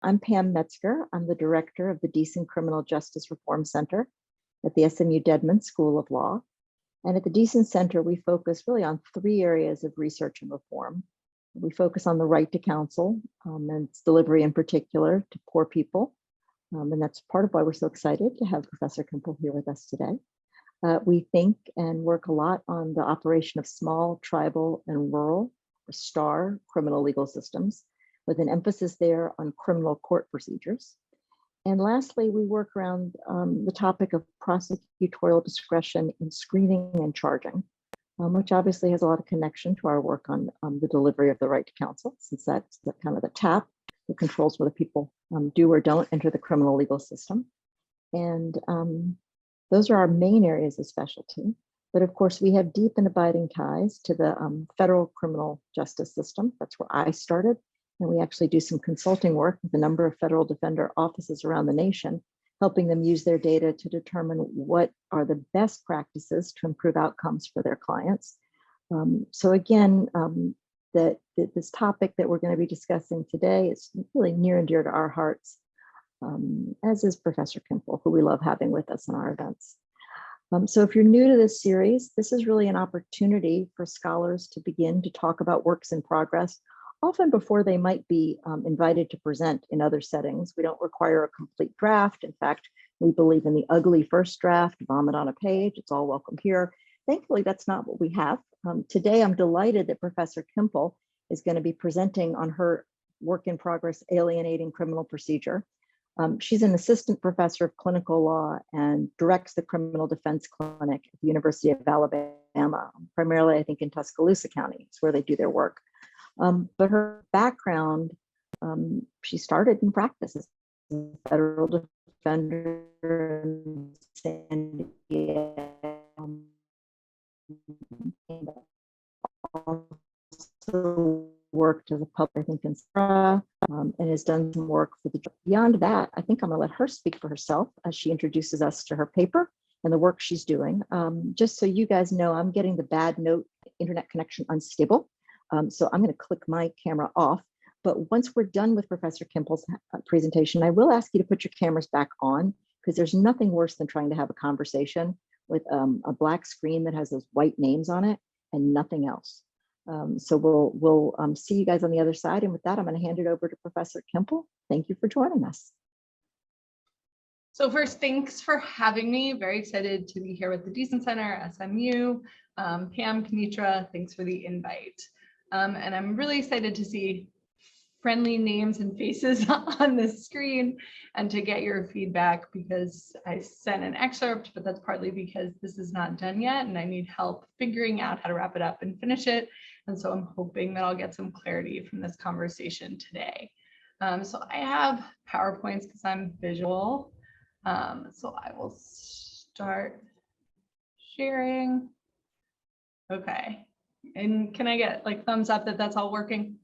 I'm Pam Metzger. I'm the director of the Deason Criminal Justice Reform Center at the SMU Dedman School of Law. And at the Deason Center, we focus really on 3 areas of research and reform. We focus on the right to counsel and its delivery in particular to poor people. And that's part of why we're so excited to have Professor Kimpel here with us today. We think and work a lot on the operation of small, tribal, and rural, or STAR, criminal legal systems, with an emphasis there on criminal court procedures. And lastly, we work around the topic of prosecutorial discretion in screening and charging, which obviously has a lot of connection to our work on the delivery of the right to counsel, since that's the kind of the tap that controls whether people do or don't enter the criminal legal system. And those are our main areas of specialty. But of course, we have deep and abiding ties to the federal criminal justice system. That's where I started. And we actually do some consulting work with a number of federal defender offices around the nation, helping them use their data to determine what are the best practices to improve outcomes for their clients. So again, this topic that we're going to be discussing today is really near and dear to our hearts, as is Professor Kimpel, who we love having with us in our events. So if you're new to this series, this is really an opportunity for scholars to begin to talk about works in progress, often before they might be invited to present in other settings. We don't require a complete draft. In fact, we believe in the ugly first draft, vomit on a page, it's all welcome here. Thankfully, that's not what we have. Today, I'm delighted that Professor Kimpel is going to be presenting on her work in progress, Alienating Criminal Procedure. She's an assistant professor of clinical law and directs the criminal defense clinic at the University of Alabama, primarily, I think, in Tuscaloosa County. It's where they do their work. But her background, she started in practice as a federal defender in San Diego. Also worked as a public, I think, in Sarah, and has done some work for the. Beyond that, I think I'm going to let her speak for herself as she introduces us to her paper and the work she's doing. Just so you guys know, I'm getting the bad note, internet connection unstable. So I'm going to click my camera off. But once we're done with Professor Kimpel's presentation, I will ask you to put your cameras back on, because there's nothing worse than trying to have a conversation with a black screen that has those white names on it and nothing else. So we'll see you guys on the other side. And with that, I'm going to hand it over to Professor Kimpel. Thank you for joining us. So first, thanks for having me. Very excited to be here with the Deason Center, SMU. Pam, Kenitra, thanks for the invite. And I'm really excited to see friendly names and faces on the screen and to get your feedback, because I sent an excerpt, but that's partly because this is not done yet and I need help figuring out how to wrap it up and finish it. And so I'm hoping that I'll get some clarity from this conversation today. So I have PowerPoints because I'm visual. So I will start sharing. Okay. And can I get like thumbs up that that's all working?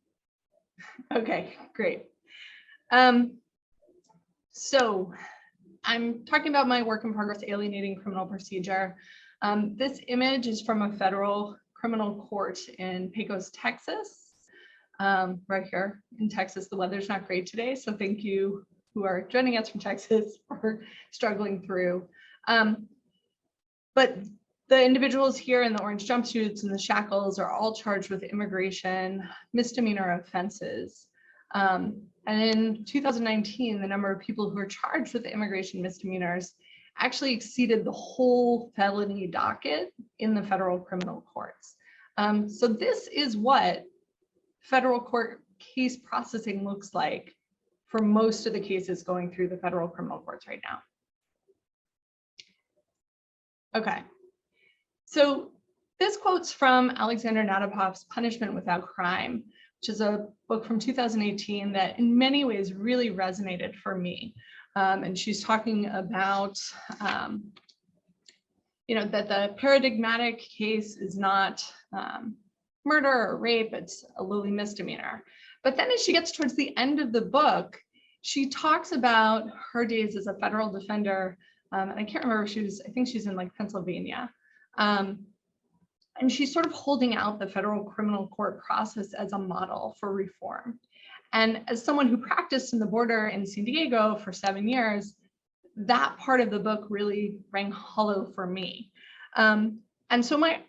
Okay, great. So I'm talking about my work in progress, Alienating Criminal Procedure. This image is from a federal criminal court in Pecos, Texas. Right here in Texas, the weather's not great today, so thank you who are joining us from Texas for struggling through. But the individuals here in the orange jumpsuits and the shackles are all charged with immigration misdemeanor offenses. And in 2019, the number of people who are charged with immigration misdemeanors actually exceeded the whole felony docket in the federal criminal courts. So this is what federal court case processing looks like for most of the cases going through the federal criminal courts right now. Okay. So this quote's from Alexander Nadapov's Punishment Without Crime, which is a book from 2018 that in many ways really resonated for me. And she's talking about, that the paradigmatic case is not murder or rape, it's a lowly misdemeanor. But then as she gets towards the end of the book, she talks about her days as a federal defender. And I can't remember if I think she's in like Pennsylvania. And she's sort of holding out the federal criminal court process as a model for reform. And as someone who practiced in the border in San Diego for 7 years, that part of the book really rang hollow for me. And so my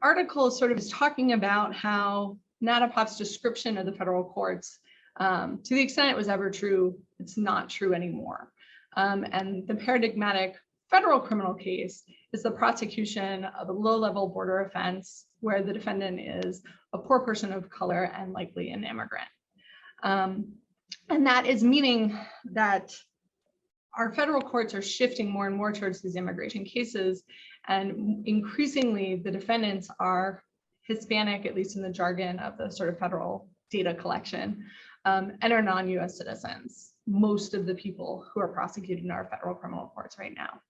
article sort of is talking about how Natapop's description of the federal courts, to the extent it was ever true, it's not true anymore. And the paradigmatic federal criminal case is the prosecution of a low-level border offense where the defendant is a poor person of color and likely an immigrant. And that is meaning that our federal courts are shifting more and more towards these immigration cases, and increasingly the defendants are Hispanic, at least in the jargon of the sort of federal data collection, and are non-US citizens, most of the people who are prosecuted in our federal criminal courts right now.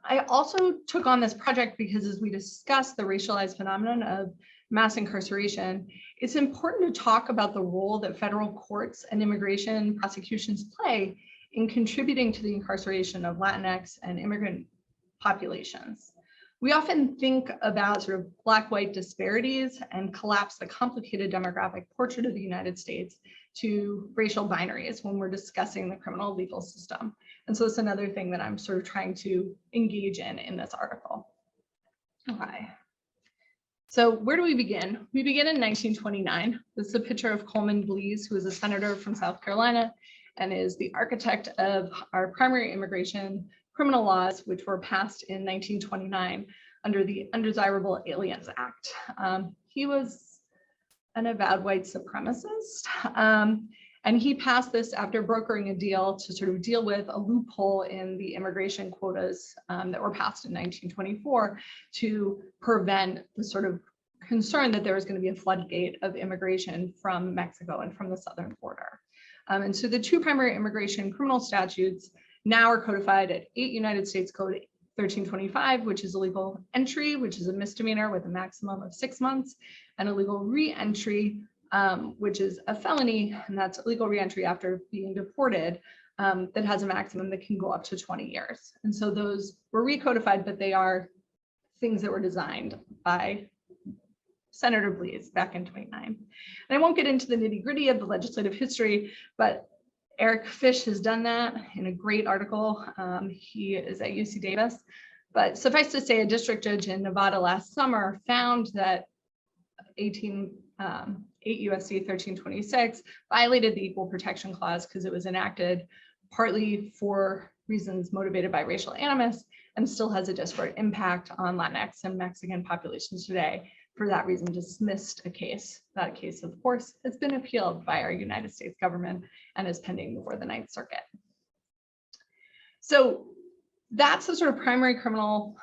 I also took on this project because as we discuss the racialized phenomenon of mass incarceration, it's important to talk about the role that federal courts and immigration prosecutions play in contributing to the incarceration of Latinx and immigrant populations. We often think about sort of black-white disparities and collapse the complicated demographic portrait of the United States to racial binaries when we're discussing the criminal legal system. And so it's another thing that I'm sort of trying to engage in this article. Okay. So where do we begin? We begin in 1929. This is a picture of Coleman Blease, who is a senator from South Carolina and is the architect of our primary immigration criminal laws, which were passed in 1929 under the Undesirable Aliens Act. He was an avowed white supremacist, and he passed this after brokering a deal to sort of deal with a loophole in the immigration quotas that were passed in 1924 to prevent the sort of concern that there was going to be a floodgate of immigration from Mexico and from the southern border. And so the two primary immigration criminal statutes now are codified at 8 United States Code 1325, which is illegal entry, which is a misdemeanor with a maximum of 6 months, and illegal re-entry, which is a felony, and that's illegal re-entry after being deported, that has a maximum that can go up to 20 years. And so those were recodified, but they are things that were designed by Senator Blease back in 29. And I won't get into the nitty-gritty of the legislative history, but Eric Fish has done that in a great article. He is at UC Davis. But suffice to say, a district judge in Nevada last summer found that 8 USC 1326 violated the Equal Protection Clause because it was enacted partly for reasons motivated by racial animus and still has a disparate impact on Latinx and Mexican populations today. For that reason, dismissed a case. That case, of course, has been appealed by our United States government and is pending before the Ninth Circuit. So that's the sort of primary criminal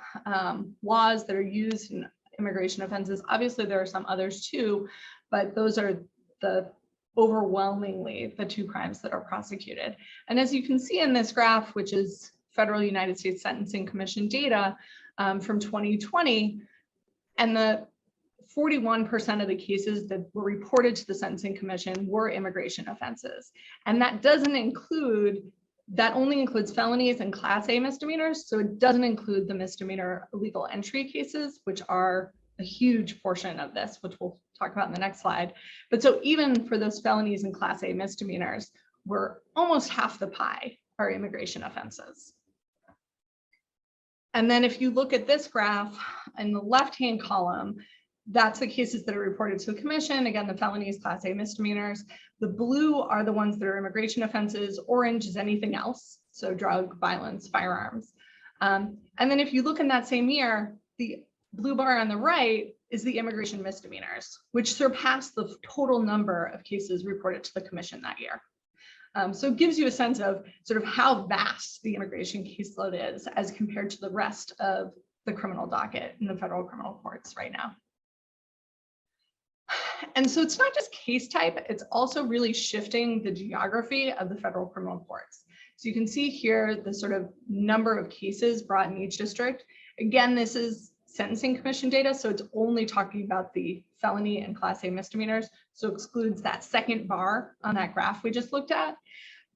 laws that are used in immigration offenses. Obviously, there are some others too, but those are overwhelmingly the two crimes that are prosecuted. And as you can see in this graph, which is Federal United States Sentencing Commission data from 2020, and the 41% of the cases that were reported to the Sentencing Commission were immigration offenses. And that only includes felonies and Class A misdemeanors. So it doesn't include the misdemeanor illegal entry cases, which are a huge portion of this, which we'll talk about in the next slide. But so even for those felonies and Class A misdemeanors, we're almost half the pie are immigration offenses. And then if you look at this graph in the left-hand column, that's the cases that are reported to the commission. Again, the felonies, Class A misdemeanors. The blue are the ones that are immigration offenses. Orange is anything else, so drug, violence, firearms. And then if you look in that same year, the blue bar on the right is the immigration misdemeanors, which surpassed the total number of cases reported to the commission that year. So it gives you a sense of sort of how vast the immigration caseload is as compared to the rest of the criminal docket in the federal criminal courts right now. And so it's not just case type, it's also really shifting the geography of the federal criminal courts. So you can see here the sort of number of cases brought in each district. Again, this is Sentencing Commission data, so it's only talking about the felony and Class A misdemeanors, so excludes that second bar on that graph we just looked at.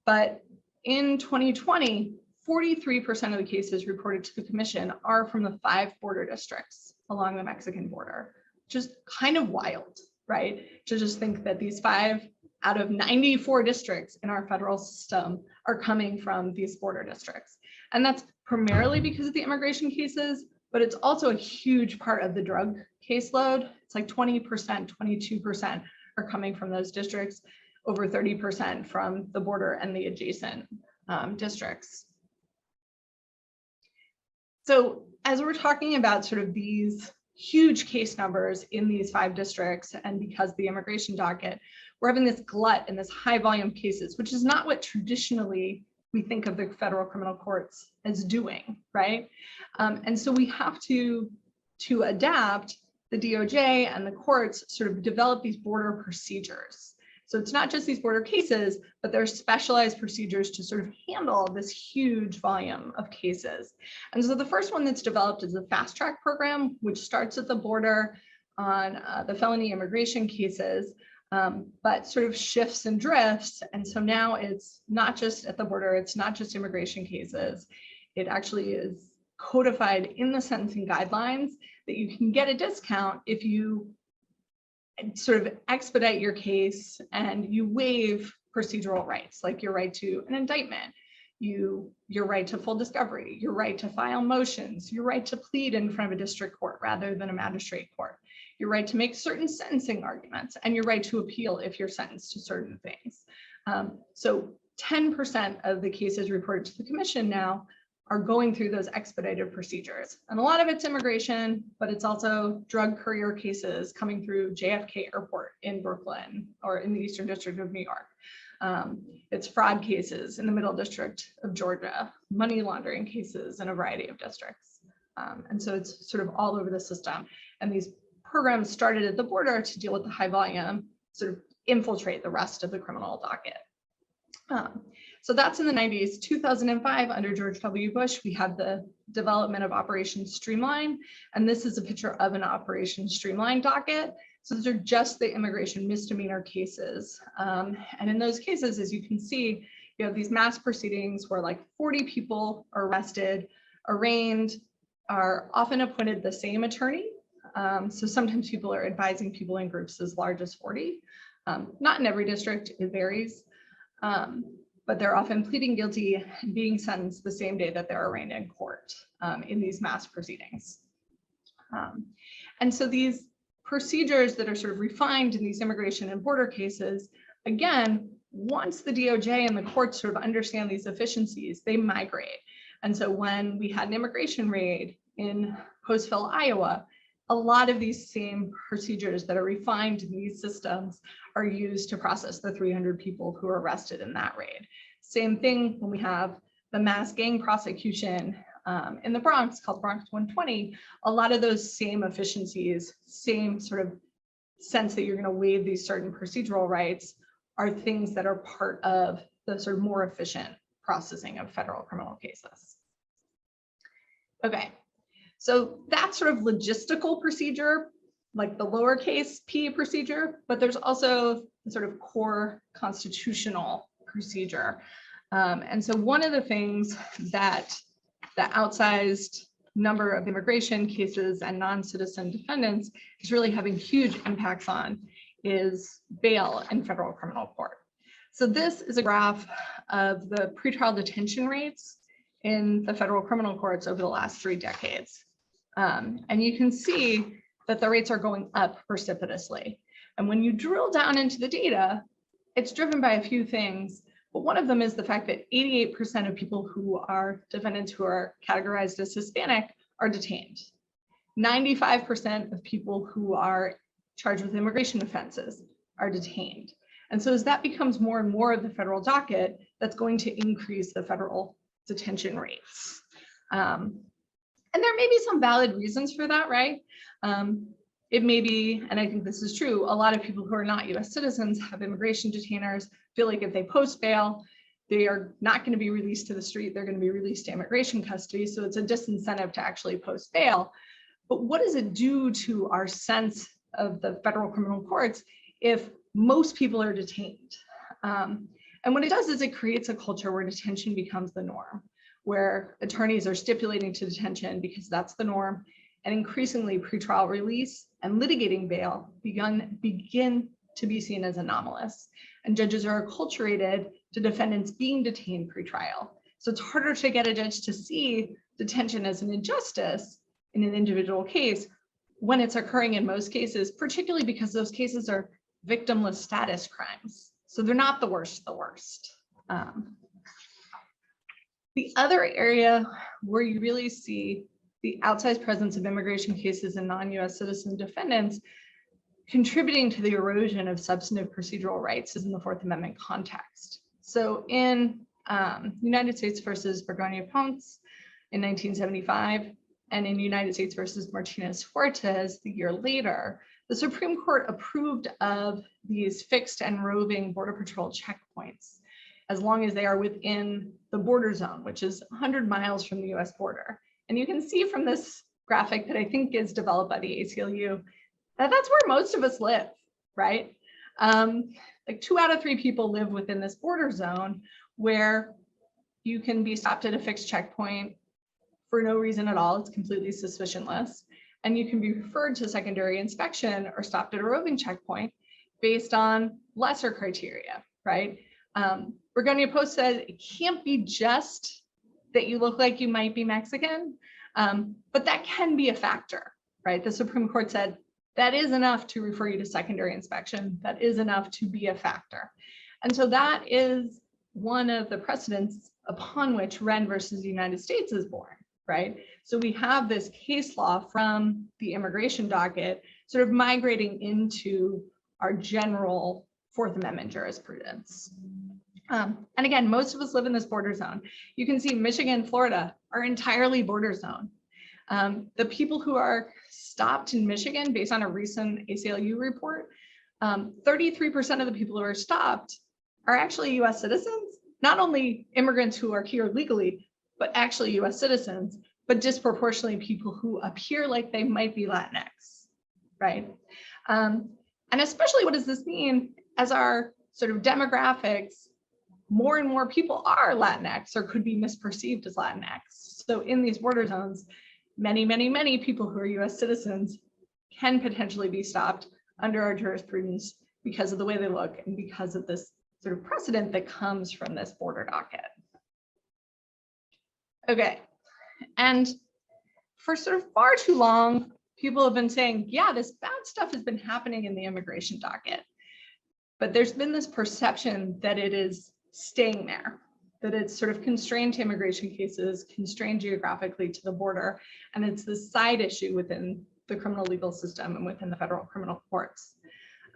But in 2020, 43% of the cases reported to the commission are from the 5 border districts along the Mexican border, which is kind of wild, right? To just think that these 5 out of 94 districts in our federal system are coming from these border districts. And that's primarily because of the immigration cases, but it's also a huge part of the drug caseload. It's like 20%, 22% are coming from those districts, over 30% from the border and the adjacent districts. So as we're talking about sort of these huge case numbers in these 5 districts, and because the immigration docket, we're having this glut and this high volume cases, which is not what traditionally we think of the federal criminal courts as doing, right? And so we have to adapt. The DOJ and the courts sort of develop these border procedures. So it's not just these border cases, but there's specialized procedures to sort of handle this huge volume of cases. And so the first one that's developed is the fast track program, which starts at the border on the felony immigration cases, but sort of shifts and drifts. And so now it's not just at the border, it's not just immigration cases. It actually is codified in the sentencing guidelines that you can get a discount if you sort of expedite your case and you waive procedural rights, like your right to an indictment, your right to full discovery, your right to file motions, your right to plead in front of a district court rather than a magistrate court, your right to make certain sentencing arguments, and your right to appeal if you're sentenced to certain things. So 10% of the cases reported to the commission now are going through those expedited procedures. And a lot of it's immigration, but it's also drug courier cases coming through JFK Airport in Brooklyn or in the Eastern District of New York. It's fraud cases in the Middle District of Georgia, money laundering cases in a variety of districts. And so it's sort of all over the system. And these programs started at the border to deal with the high volume, sort of infiltrate the rest of the criminal docket. So that's in the 90s. 2005, under George W. Bush, we had the development of Operation Streamline. And this is a picture of an Operation Streamline docket. So those are just the immigration misdemeanor cases. And in those cases, as you can see, you have these mass proceedings where like 40 people are arrested, arraigned, are often appointed the same attorney. So sometimes people are advising people in groups as large as 40. Not in every district, it varies. But they're often pleading guilty and being sentenced the same day that they're arraigned in court in these mass proceedings. And so these procedures that are sort of refined in these immigration and border cases, again, once the DOJ and the courts sort of understand these efficiencies, they migrate. And so when we had an immigration raid in Postville, Iowa, a lot of these same procedures that are refined in these systems are used to process the 300 people who were arrested in that raid. Same thing when we have the mass gang prosecution in the Bronx called Bronx 120, a lot of those same efficiencies, same sort of sense that you're going to waive these certain procedural rights are things that are part of the sort of more efficient processing of federal criminal cases. Okay. So that's sort of logistical procedure, like the lowercase p procedure, but there's also the sort of core constitutional procedure. And so one of the things that the outsized number of immigration cases and non-citizen defendants is really having huge impacts on is bail in federal criminal court. So this is a graph of the pretrial detention rates in the federal criminal courts over the last 3 decades. And you can see that the rates are going up precipitously. And when you drill down into the data, it's driven by a few things, but one of them is the fact that 88% of people who are defendants who are categorized as Hispanic are detained. 95% of people who are charged with immigration offenses are detained. And so as that becomes more and more of the federal docket, that's going to increase the federal detention rates. And there may be some valid reasons for that, right? It may be, and I think this is true, a lot of people who are not US citizens have immigration detainers, feel like if they post bail, they are not going to be released to the street, they're going to be released to immigration custody. So it's a disincentive to actually post bail. But what does it do to our sense of the federal criminal courts if most people are detained? And what it does is it creates a culture where detention becomes the norm, where attorneys are stipulating to detention because that's the norm, and increasingly pretrial release and litigating bail begin to be seen as anomalous. And judges are acculturated to defendants being detained pretrial. So it's harder to get a judge to see detention as an injustice in an individual case when it's occurring in most cases, particularly because those cases are victimless status crimes. So they're not the worst of the worst. The other area where you really see the outsized presence of immigration cases and non-US citizen defendants contributing to the erosion of substantive procedural rights is in the Fourth Amendment context. So in United States versus Begonia-Ponce in 1975, and in United States versus Martinez-Fuertes the year later, the Supreme Court approved of these fixed and roving Border Patrol checkpoints as long as they are within the border zone, which is 100 miles from the US border. And you can see from this graphic that I think is developed by the ACLU that that's where most of us live, right? Like 2 out of 3 people live within this border zone where you can be stopped at a fixed checkpoint for no reason at all. It's completely suspicionless. And you can be referred to secondary inspection or stopped at a roving checkpoint based on lesser criteria, right? Begonia-Ponce said it can't be just that you look like you might be Mexican, but that can be a factor, right? The Supreme Court said that is enough to refer you to secondary inspection. That is enough to be a factor. And so that is one of the precedents upon which Wren versus the United States is born, right? So we have this case law from the immigration docket sort of migrating into our general Fourth Amendment jurisprudence. And again, most of us live in this border zone. You can see Michigan, Florida are entirely border zone. The people who are stopped in Michigan, based on a recent ACLU report, 33% of the people who are stopped are actually US citizens, not only immigrants who are here legally, but actually US citizens, but disproportionately people who appear like they might be Latinx, right? And especially what does this mean as our sort of demographics, more and more people are Latinx or could be misperceived as Latinx. So in these border zones, many, many, many people who are US citizens can potentially be stopped under our jurisprudence because of the way they look and because of this sort of precedent that comes from this border docket. Okay, and for sort of far too long, people have been saying, yeah, this bad stuff has been happening in the immigration docket, but there's been this perception that it is staying there, that it's sort of constrained to immigration cases, constrained geographically to the border, and it's this side issue within the criminal legal system and within the federal criminal courts.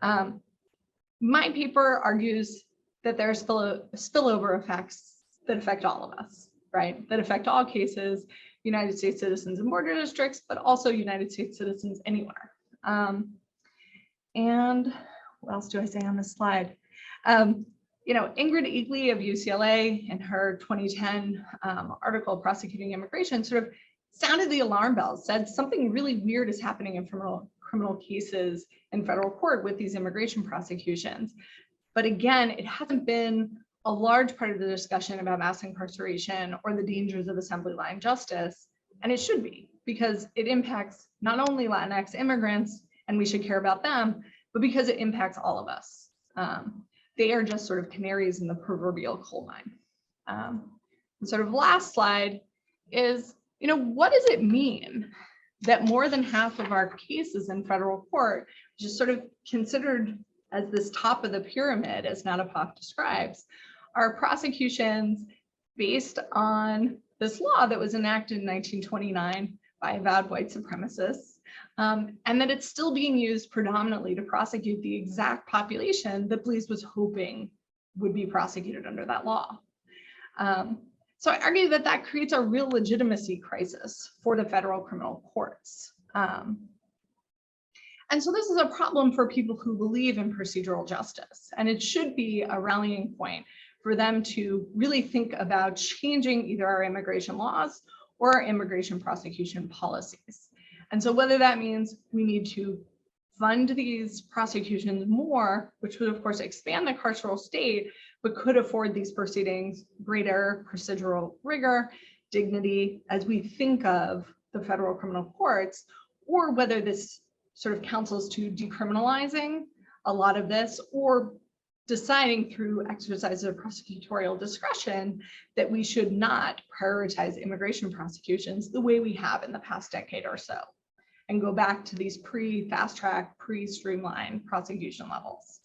My paper argues that there are spillover effects that affect all of us, right? That affect all cases, United States citizens in border districts, but also United States citizens anywhere. And what else do I say on this slide? You know, Ingrid Eagley of UCLA in her 2010 article, Prosecuting Immigration, sort of sounded the alarm bells, said something really weird is happening in criminal cases in federal court with these immigration prosecutions. But again, it hasn't been a large part of the discussion about mass incarceration or the dangers of assembly line justice, and it should be, because it impacts not only Latinx immigrants, and we should care about them, but because it impacts all of us. They are just sort of canaries in the proverbial coal mine. The sort of last slide is, you know, what does it mean that more than half of our cases in federal court, which is sort of considered as this top of the pyramid, as Natapov describes, are prosecutions based on this law that was enacted in 1929 by avowed white supremacists, and that it's still being used predominantly to prosecute the exact population that Blease was hoping would be prosecuted under that law. So I argue that that creates a real legitimacy crisis for the federal criminal courts. And so this is a problem for people who believe in procedural justice, and it should be a rallying point for them to really think about changing either our immigration laws or our immigration prosecution policies. And so whether that means we need to fund these prosecutions more, which would of course expand the carceral state, but could afford these proceedings greater procedural rigor, dignity, as we think of the federal criminal courts, or whether this sort of counsels to decriminalizing a lot of this, or deciding through exercise of prosecutorial discretion that we should not prioritize immigration prosecutions the way we have in the past decade or so, and go back to these pre-fast track, pre-streamlined prosecution levels.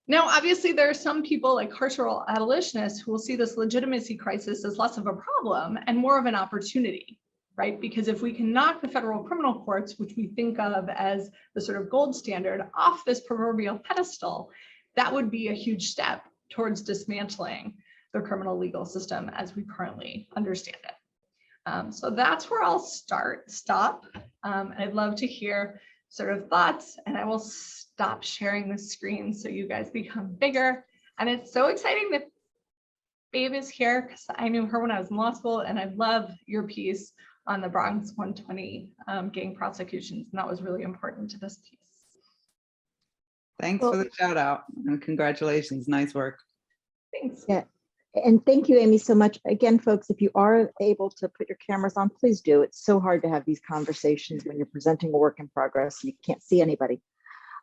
Now, obviously, there are some people like carceral abolitionists who will see this legitimacy crisis as less of a problem and more of an opportunity, right? Because if we can knock the federal criminal courts, which we think of as the sort of gold standard, off this proverbial pedestal, that would be a huge step towards dismantling the criminal legal system as we currently understand it. So that's where I'll stop. I'd love to hear sort of thoughts, and I will stop sharing the screen so you guys become bigger. And it's so exciting that Babe is here, because I knew her when I was in law school, and I love your piece on the Bronx 120 gang prosecutions, and that was really important to this piece. Thanks for the shout out and congratulations. Nice work. Thanks. Yeah. And thank you, Amy, so much. Again, folks, if you are able to put your cameras on, please do. It's so hard to have these conversations when you're presenting a work in progress and you can't see anybody.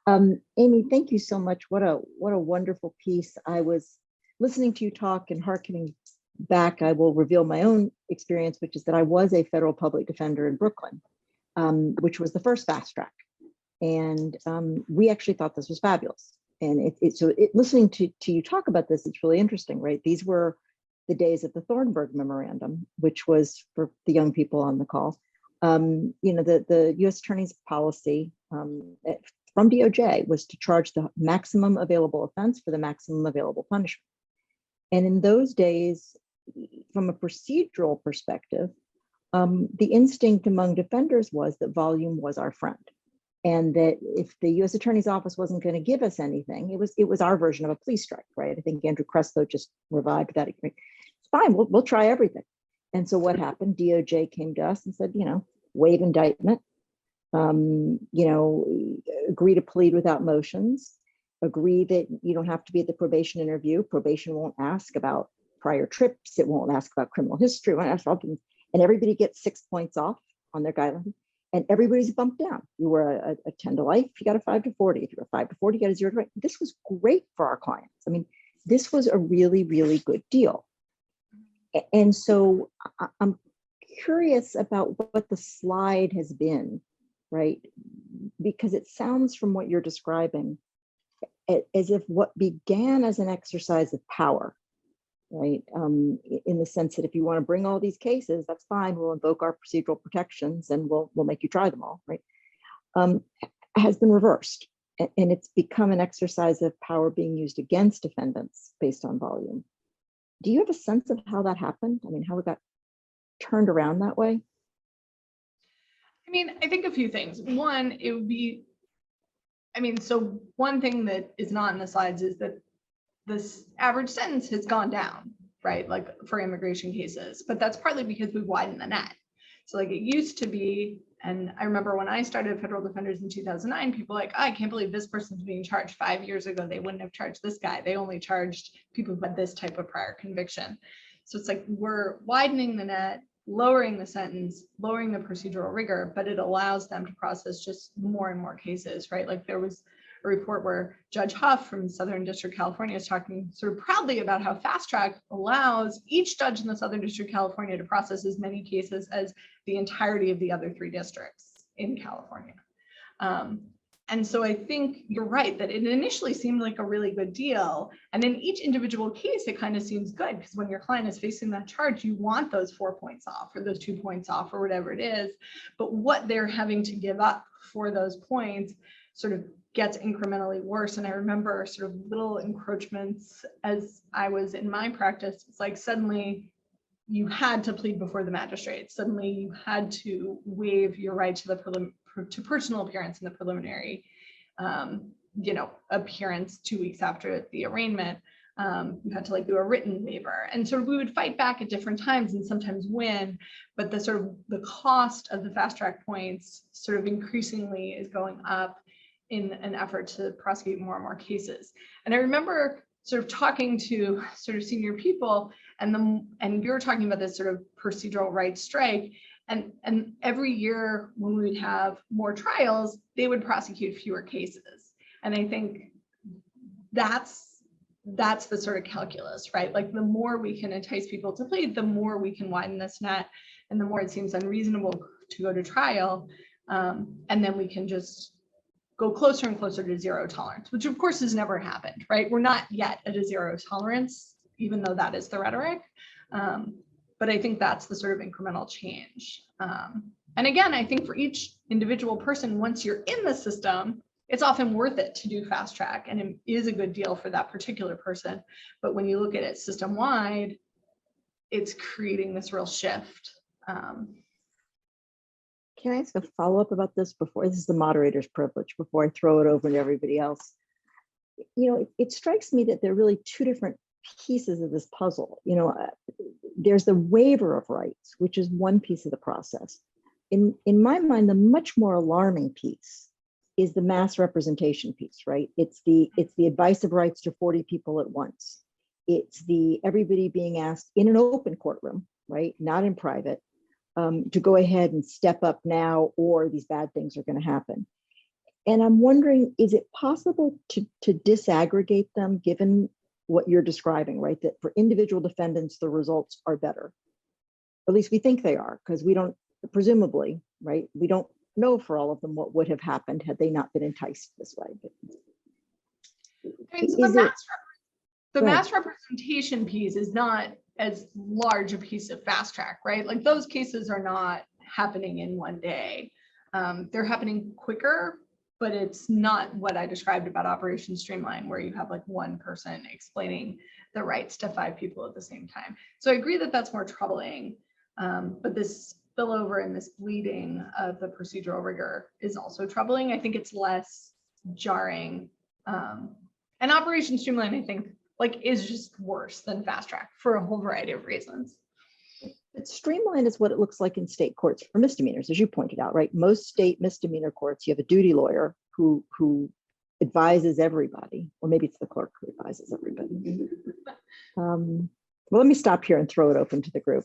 Amy, thank you so much. What a wonderful piece. I was listening to you talk and hearkening back. I will reveal my own experience, which is that I was a federal public defender in Brooklyn, which was the first fast track. And we actually thought this was fabulous. And listening to you talk about this, it's really interesting, right? These were the days of the Thornburg Memorandum, which was, for the young people on the call, the U.S. Attorney's policy from DOJ was to charge the maximum available offense for the maximum available punishment. And in those days, from a procedural perspective, the instinct among defenders was that volume was our friend. And that if the U.S. Attorney's Office wasn't going to give us anything, it was our version of a police strike, right? I think Andrew Krestow just revived that. It's fine, we'll try everything. And so what happened? DOJ came to us and said, waive indictment, agree to plead without motions, agree that you don't have to be at the probation interview. Probation won't ask about prior trips. It won't ask about criminal history. It won't ask about, and everybody gets 6 points off on their guideline. And everybody's bumped down. You were a 10 to life, you got a 5 to 40. If you were 5 to 40, you got a 0 to 20. This was great for our clients. I mean, this was a really, really good deal. And so I'm curious about what the slide has been, right? Because it sounds from what you're describing as if what began as an exercise of power, right? In the sense that if you want to bring all these cases, that's fine. We'll invoke our procedural protections and we'll make you try them all, right? Has been reversed, and it's become an exercise of power being used against defendants based on volume. Do you have a sense of how that happened? I mean, how it got turned around that way? I mean, I think a few things. One, it would be, so one thing that is not in the slides is that this average sentence has gone down, right? Like for immigration cases, but that's partly because we've widened the net. So like it used to be, and I remember when I started Federal Defenders in 2009, people were like, oh, I can't believe this person's being charged. 5 years ago, they wouldn't have charged this guy. They only charged people who had this type of prior conviction. So it's like we're widening the net, lowering the sentence, lowering the procedural rigor, but it allows them to process just more and more cases, right? Like there was a report where Judge Huff from Southern District, California is talking sort of proudly about how fast track allows each judge in the Southern District, California to process as many cases as the entirety of the other 3 districts in California. And so I think you're right that it initially seemed like a really good deal. And in each individual case, it kind of seems good because when your client is facing that charge, you want those 4 points off or those 2 points off or whatever it is. But what they're having to give up for those points sort of gets incrementally worse. And I remember sort of little encroachments as I was in my practice. It's like suddenly you had to plead before the magistrate. Suddenly you had to waive your right to the personal appearance in the preliminary, appearance 2 weeks after the arraignment. You had to like do a written waiver, and sort of we would fight back at different times and sometimes win, but the sort of the cost of the fast track points sort of increasingly is going up in an effort to prosecute more and more cases. And I remember sort of talking to sort of senior people, and you're talking about this sort of procedural right strike. And every year when we would have more trials, they would prosecute fewer cases. And I think that's the sort of calculus, right? Like the more we can entice people to plead, the more we can widen this net, and the more it seems unreasonable to go to trial. And then we can just go closer and closer to zero tolerance, which of course has never happened, right? We're not yet at a zero tolerance, even though that is the rhetoric. But I think that's the sort of incremental change. And again, I think for each individual person, once you're in the system, it's often worth it to do fast track, and it is a good deal for that particular person. But when you look at it system wide, it's creating this real shift. Can I ask a follow-up about this before? This is the moderator's privilege before I throw it over to everybody else. You know, it strikes me that there are really two different pieces of this puzzle. You know, there's the waiver of rights, which is one piece of the process. In my mind, the much more alarming piece is the mass representation piece, right? It's the advice of rights to 40 people at once. It's the everybody being asked in an open courtroom, right? Not in private, to go ahead and step up now, or these bad things are going to happen. And I'm wondering, is it possible to disaggregate them given what you're describing, right? That for individual defendants, the results are better. At least we think they are, because we don't, presumably, right? We don't know for all of them what would have happened had they not been enticed this way. I mean, so the mass representation piece is not as large a piece of fast track, right? Like those cases are not happening in one day. They're happening quicker, but it's not what I described about Operation Streamline, where you have like one person explaining the rights to 5 people at the same time. So I agree that that's more troubling, but this spillover and this bleeding of the procedural rigor is also troubling. I think it's less jarring. And Operation Streamline, I think, like is just worse than fast track for a whole variety of reasons. But streamline is what it looks like in state courts for misdemeanors, as you pointed out, right? Most state misdemeanor courts, you have a duty lawyer who advises everybody, or maybe it's the clerk who advises everybody. Well, let me stop here and throw it open to the group.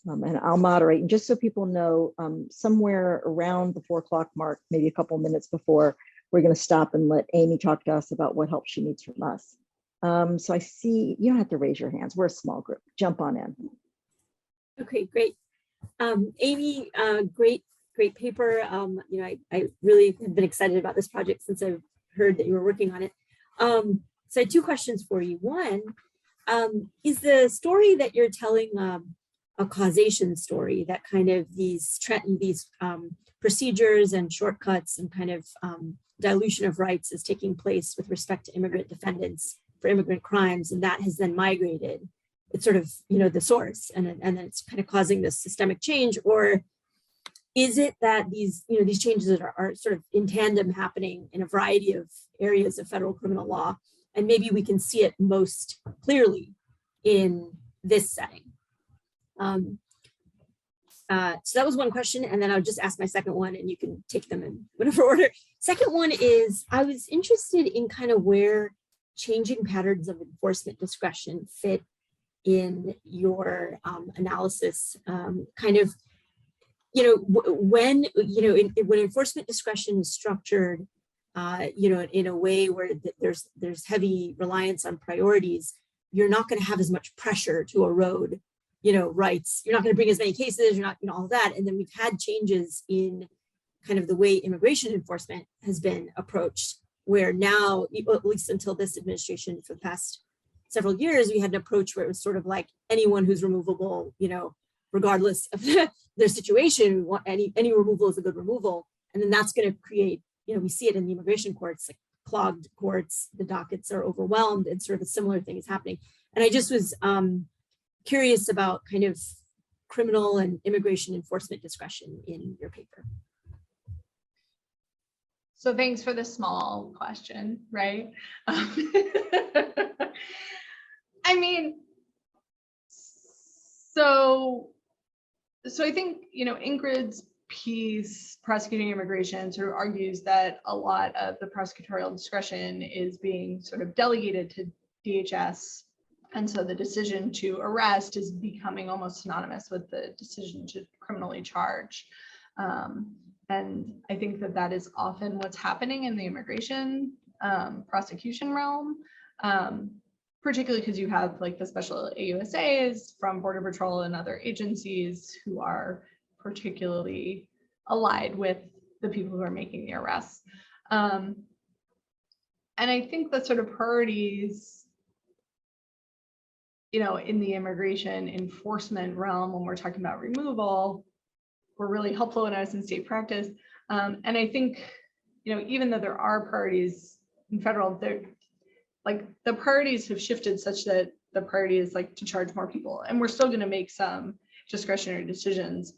And I'll moderate. And just so people know, somewhere around the 4 o'clock mark, maybe a couple minutes before, we're going to stop and let Amy talk to us about what help she needs from us. So I see you don't have to raise your hands. We're a small group. Jump on in. Okay, great. Amy, great paper. You know, I really have been excited about this project since I've heard that you were working on it. So I have 2 questions for you. One, is the story that you're telling a causation story, that kind of these procedures and shortcuts and kind of dilution of rights is taking place with respect to immigrant defendants for immigrant crimes, and that has then migrated? It's sort of, you know, the source, and then it's kind of causing this systemic change? Or is it that these, you know, these changes are sort of in tandem happening in a variety of areas of federal criminal law, and maybe we can see it most clearly in this setting? So that was one question, and then I'll just ask my second one, and you can take them in whatever order. Second one is, I was interested in kind of where changing patterns of enforcement discretion fit in your analysis. Kind of, you know, when enforcement discretion is structured, you know, in a way where there's heavy reliance on priorities, you're not going to have as much pressure to erode, you know, rights. You're not going to bring as many cases. You're not, you know, all of that. And then we've had changes in kind of the way immigration enforcement has been approached, where now, at least until this administration, for the past several years, we had an approach where it was sort of like anyone who's removable, you know, regardless of their situation, any removal is a good removal. And then that's going to create, you know, we see it in the immigration courts, like clogged courts, the dockets are overwhelmed, and sort of a similar thing is happening. And I just was curious about kind of criminal and immigration enforcement discretion in your paper. So thanks for the small question, right? I mean, so I think, you know, Ingrid's piece, Prosecuting Immigration, sort of argues that a lot of the prosecutorial discretion is being sort of delegated to DHS. And so the decision to arrest is becoming almost synonymous with the decision to criminally charge. And I think that that is often what's happening in the immigration prosecution realm, particularly because you have like the special AUSAs from Border Patrol and other agencies who are particularly allied with the people who are making the arrests. And I think the sort of priorities, you know, in the immigration enforcement realm, when we're talking about removal, were really helpful when I was in state practice. And I think, you know, even though there are priorities in federal, they're like the priorities have shifted such that the priority is like to charge more people. And we're still going to make some discretionary decisions,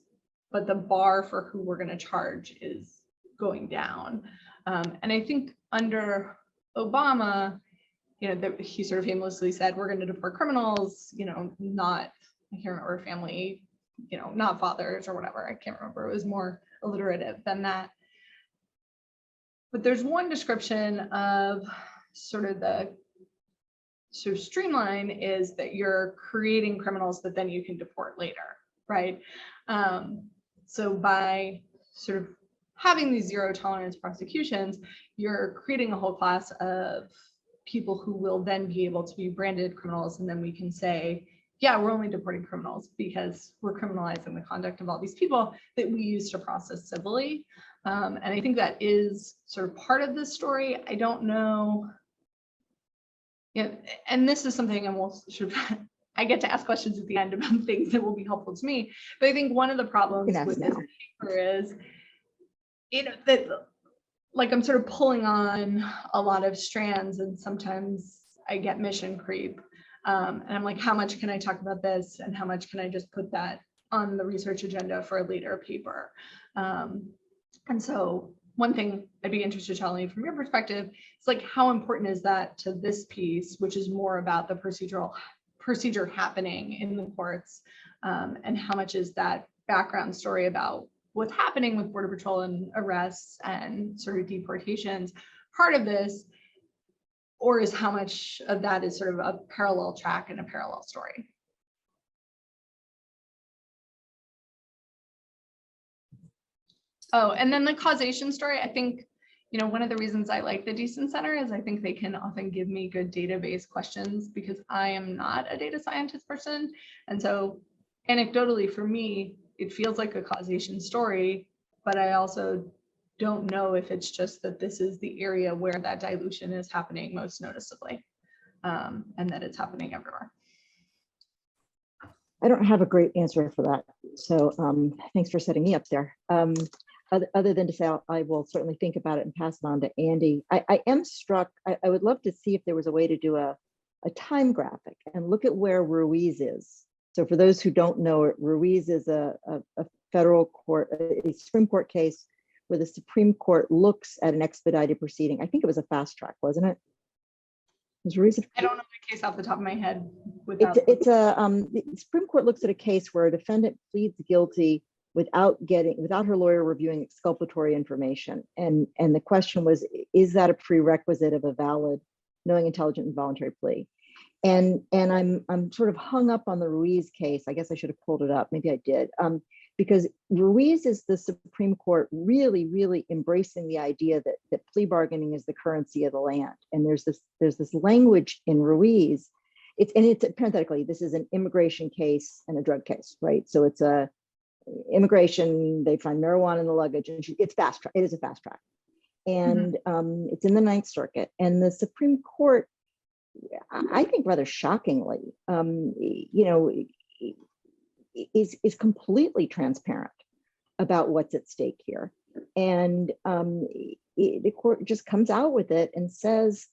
but the bar for who we're going to charge is going down. And I think under Obama, you know, he sort of famously said, we're going to deport criminals, you know, not, I can't remember, family, you know, not fathers or whatever. I can't remember. It was more alliterative than that. But there's one description of sort of the sort of streamline is that you're creating criminals that then you can deport later, right? So by sort of having these zero tolerance prosecutions, you're creating a whole class of people who will then be able to be branded criminals, and then we can say, yeah, we're only deporting criminals because we're criminalizing the conduct of all these people that we use to process civilly. And I think that is sort of part of this story. I don't know. Yeah, and this is something, and we'll sort of, I get to ask questions at the end about things that will be helpful to me. But I think one of the problems with this paper is, you know, that like I'm sort of pulling on a lot of strands, and sometimes I get mission creep. And I'm like, how much can I talk about this, and how much can I just put that on the research agenda for a later paper? And so one thing I'd be interested in telling you from your perspective is like, how important is that to this piece, which is more about the procedure happening in the courts, and how much is that background story about what's happening with Border Patrol and arrests and sort of deportations part of this, or is how much of that is sort of a parallel track and a parallel story? Oh, and then the causation story, I think, you know, one of the reasons I like the Deason Center is I think they can often give me good database questions because I am not a data scientist person. And so anecdotally for me, it feels like a causation story, but I also don't know if it's just that this is the area where that dilution is happening most noticeably, and that it's happening everywhere. I don't have a great answer for that. So thanks for setting me up there. Other than to say, I will certainly think about it and pass it on to Andy. I am struck, I would love to see if there was a way to do a time graphic and look at where Ruiz is. So for those who don't know, Ruiz is a federal court, a Supreme Court case where the Supreme Court looks at an expedited proceeding. I think it was a fast track, wasn't it? Was Ruiz I don't know the case off the top of my head. The Supreme Court looks at a case where a defendant pleads guilty without her lawyer reviewing exculpatory information. And the question was, is that a prerequisite of a valid, knowing, intelligent, and voluntary plea? And I'm sort of hung up on the Ruiz case. I guess I should have pulled it up. Maybe I did. Because Ruiz is the Supreme Court really, really embracing the idea that plea bargaining is the currency of the land. And there's this language in Ruiz. It's parenthetically, this is an immigration case and a drug case, right? So it's a immigration, they find marijuana in the luggage, and it's fast track. It is a fast track. And it's in the Ninth Circuit. And the Supreme Court, I think rather shockingly, is completely transparent about what's at stake here. And the court just comes out with it and says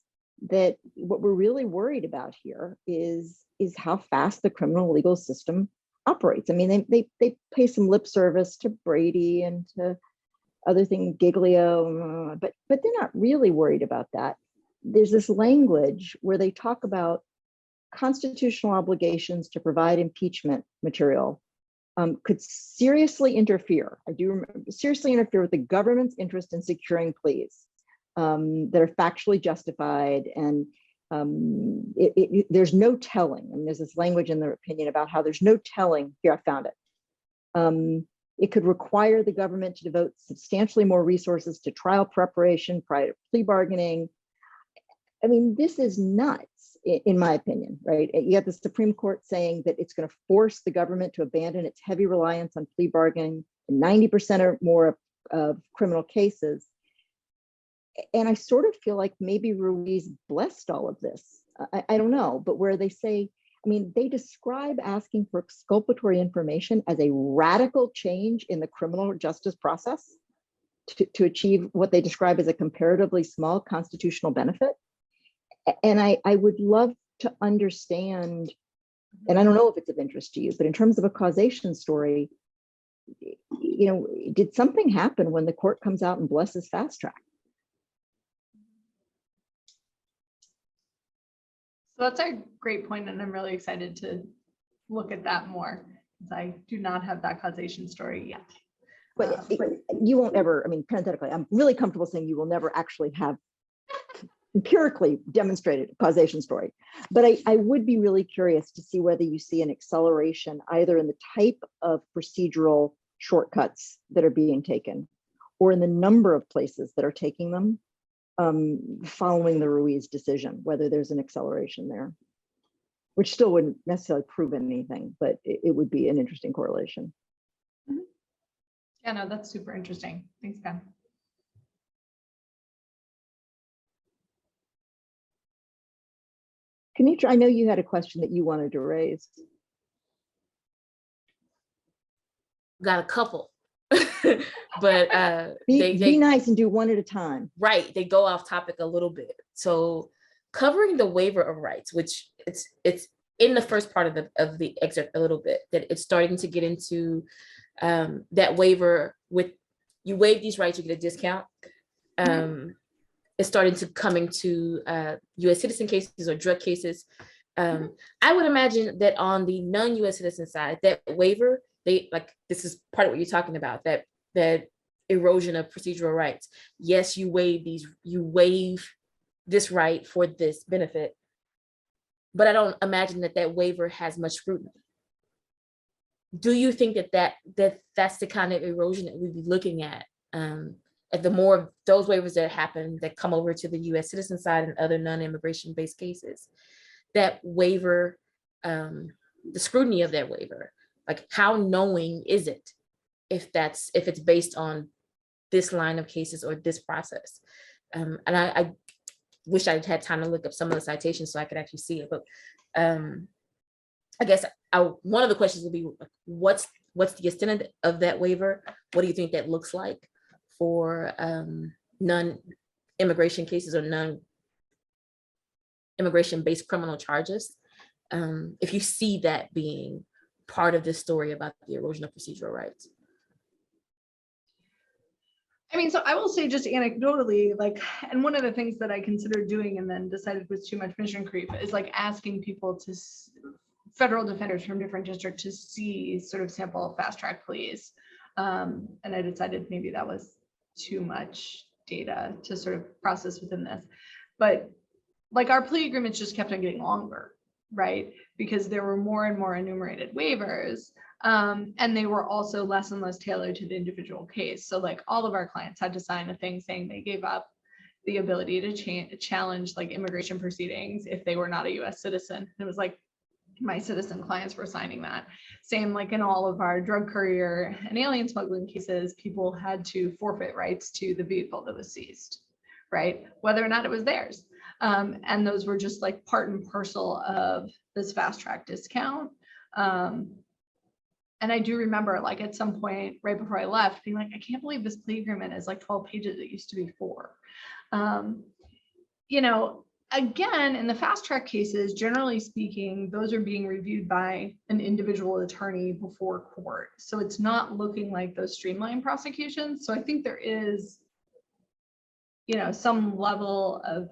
that what we're really worried about here is how fast the criminal legal system operates. I mean, they pay some lip service to Brady and to other things, Giglio, but they're not really worried about that. There's this language where they talk about constitutional obligations to provide impeachment material could seriously interfere. I do remember, seriously interfere with the government's interest in securing pleas that are factually justified. And there's no telling. I mean, there's this language in their opinion about how there's no telling. Here, I found it. It could require the government to devote substantially more resources to trial preparation prior to plea bargaining. I mean, this is nuts, in my opinion, right? You have the Supreme Court saying that it's going to force the government to abandon its heavy reliance on plea bargaining in 90% or more of criminal cases. And I sort of feel like maybe Ruiz blessed all of this. I don't know, but where they say, I mean, they describe asking for exculpatory information as a radical change in the criminal justice process to achieve what they describe as a comparatively small constitutional benefit. And I would love to understand, and I don't know if it's of interest to you, but in terms of a causation story, you know, did something happen when the court comes out and blesses fast track? So that's a great point, and I'm really excited to look at that more, because I do not have that causation story yet. But you won't ever, I mean, parenthetically, I'm really comfortable saying you will never actually have empirically demonstrated causation story. But I would be really curious to see whether you see an acceleration either in the type of procedural shortcuts that are being taken or in the number of places that are taking them following the Ruiz decision, whether there's an acceleration there, which still wouldn't necessarily prove anything, but it would be an interesting correlation. Mm-hmm. Yeah, no, that's super interesting. Thanks, Pam. Kenitra, I know you had a question that you wanted to raise. Got a couple, but be nice and do one at a time. Right, they go off topic a little bit. So covering the waiver of rights, which it's in the first part of the excerpt a little bit, that it's starting to get into that waiver with you waive these rights, you get a discount. It's starting to come into U.S. citizen cases or drug cases. I would imagine that on the non-U.S. citizen side, that waiver, this is part of what you're talking about, that erosion of procedural rights. Yes, you waive this right for this benefit, but I don't imagine that waiver has much scrutiny. Do you think that's the kind of erosion that we'd be looking at the more of those waivers that happen that come over to the U.S. citizen side and other non-immigration based cases, that waiver, the scrutiny of that waiver, like how knowing is it if it's based on this line of cases or this process? And I wish I'd had time to look up some of the citations so I could actually see it, but I guess one of the questions would be, what's the extent of that waiver? What do you think that looks like for non-immigration cases or non-immigration based criminal charges? If you see that being part of this story about the erosion of procedural rights. I mean, so I will say just anecdotally, and one of the things that I considered doing and then decided was too much mission creep is asking people federal defenders from different districts to see sort of sample fast track pleas. And I decided maybe that was too much data to sort of process within this. But our plea agreements just kept on getting longer, right? Because there were more and more enumerated waivers. And they were also less and less tailored to the individual case. So all of our clients had to sign a thing saying they gave up the ability to challenge immigration proceedings if they were not a US citizen. It was my citizen clients were signing that. Same in all of our drug courier and alien smuggling cases, people had to forfeit rights to the vehicle that was seized, right? Whether or not it was theirs. And those were just part and parcel of this fast track discount. And I do remember at some point right before I left being I can't believe this plea agreement is 12 pages. It used to be 4. Again, in the fast track cases, generally speaking, those are being reviewed by an individual attorney before court. So it's not looking like those streamlined prosecutions. So I think there is, some level of,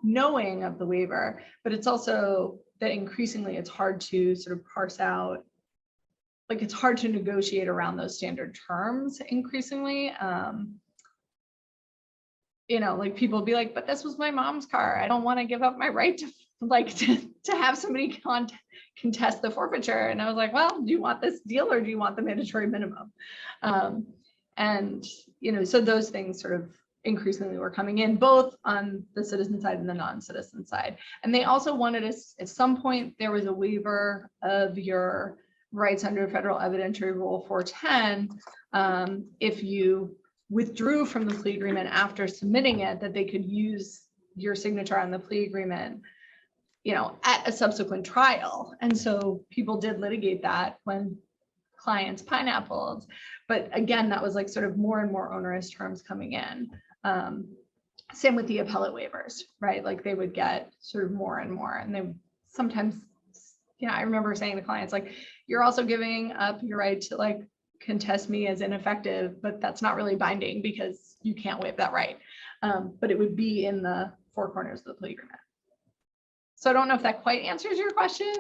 knowing of the waiver, but it's also that increasingly it's hard to sort of parse out, it's hard to negotiate around those standard terms increasingly. People be but this was my mom's car. I don't want to give up my right to to have somebody contest the forfeiture. And I was well, do you want this deal or do you want the mandatory minimum? And, so those things sort of increasingly were coming in, both on the citizen side and the non-citizen side. And they also wanted us, at some point, there was a waiver of your rights under Federal Evidentiary Rule 410. If you withdrew from the plea agreement after submitting it, that they could use your signature on the plea agreement, you know, at a subsequent trial. And so people did litigate that when clients pineappled. But again, that was like sort of more and more onerous terms coming in. Same with the appellate waivers, right? Like they would get sort of more and more. And they sometimes, you know, I remember saying to clients, like, you're also giving up your right to like contest me as ineffective, but that's not really binding because you can't waive that right. But it would be in the four corners of the plea agreement. So I don't know if that quite answers your question,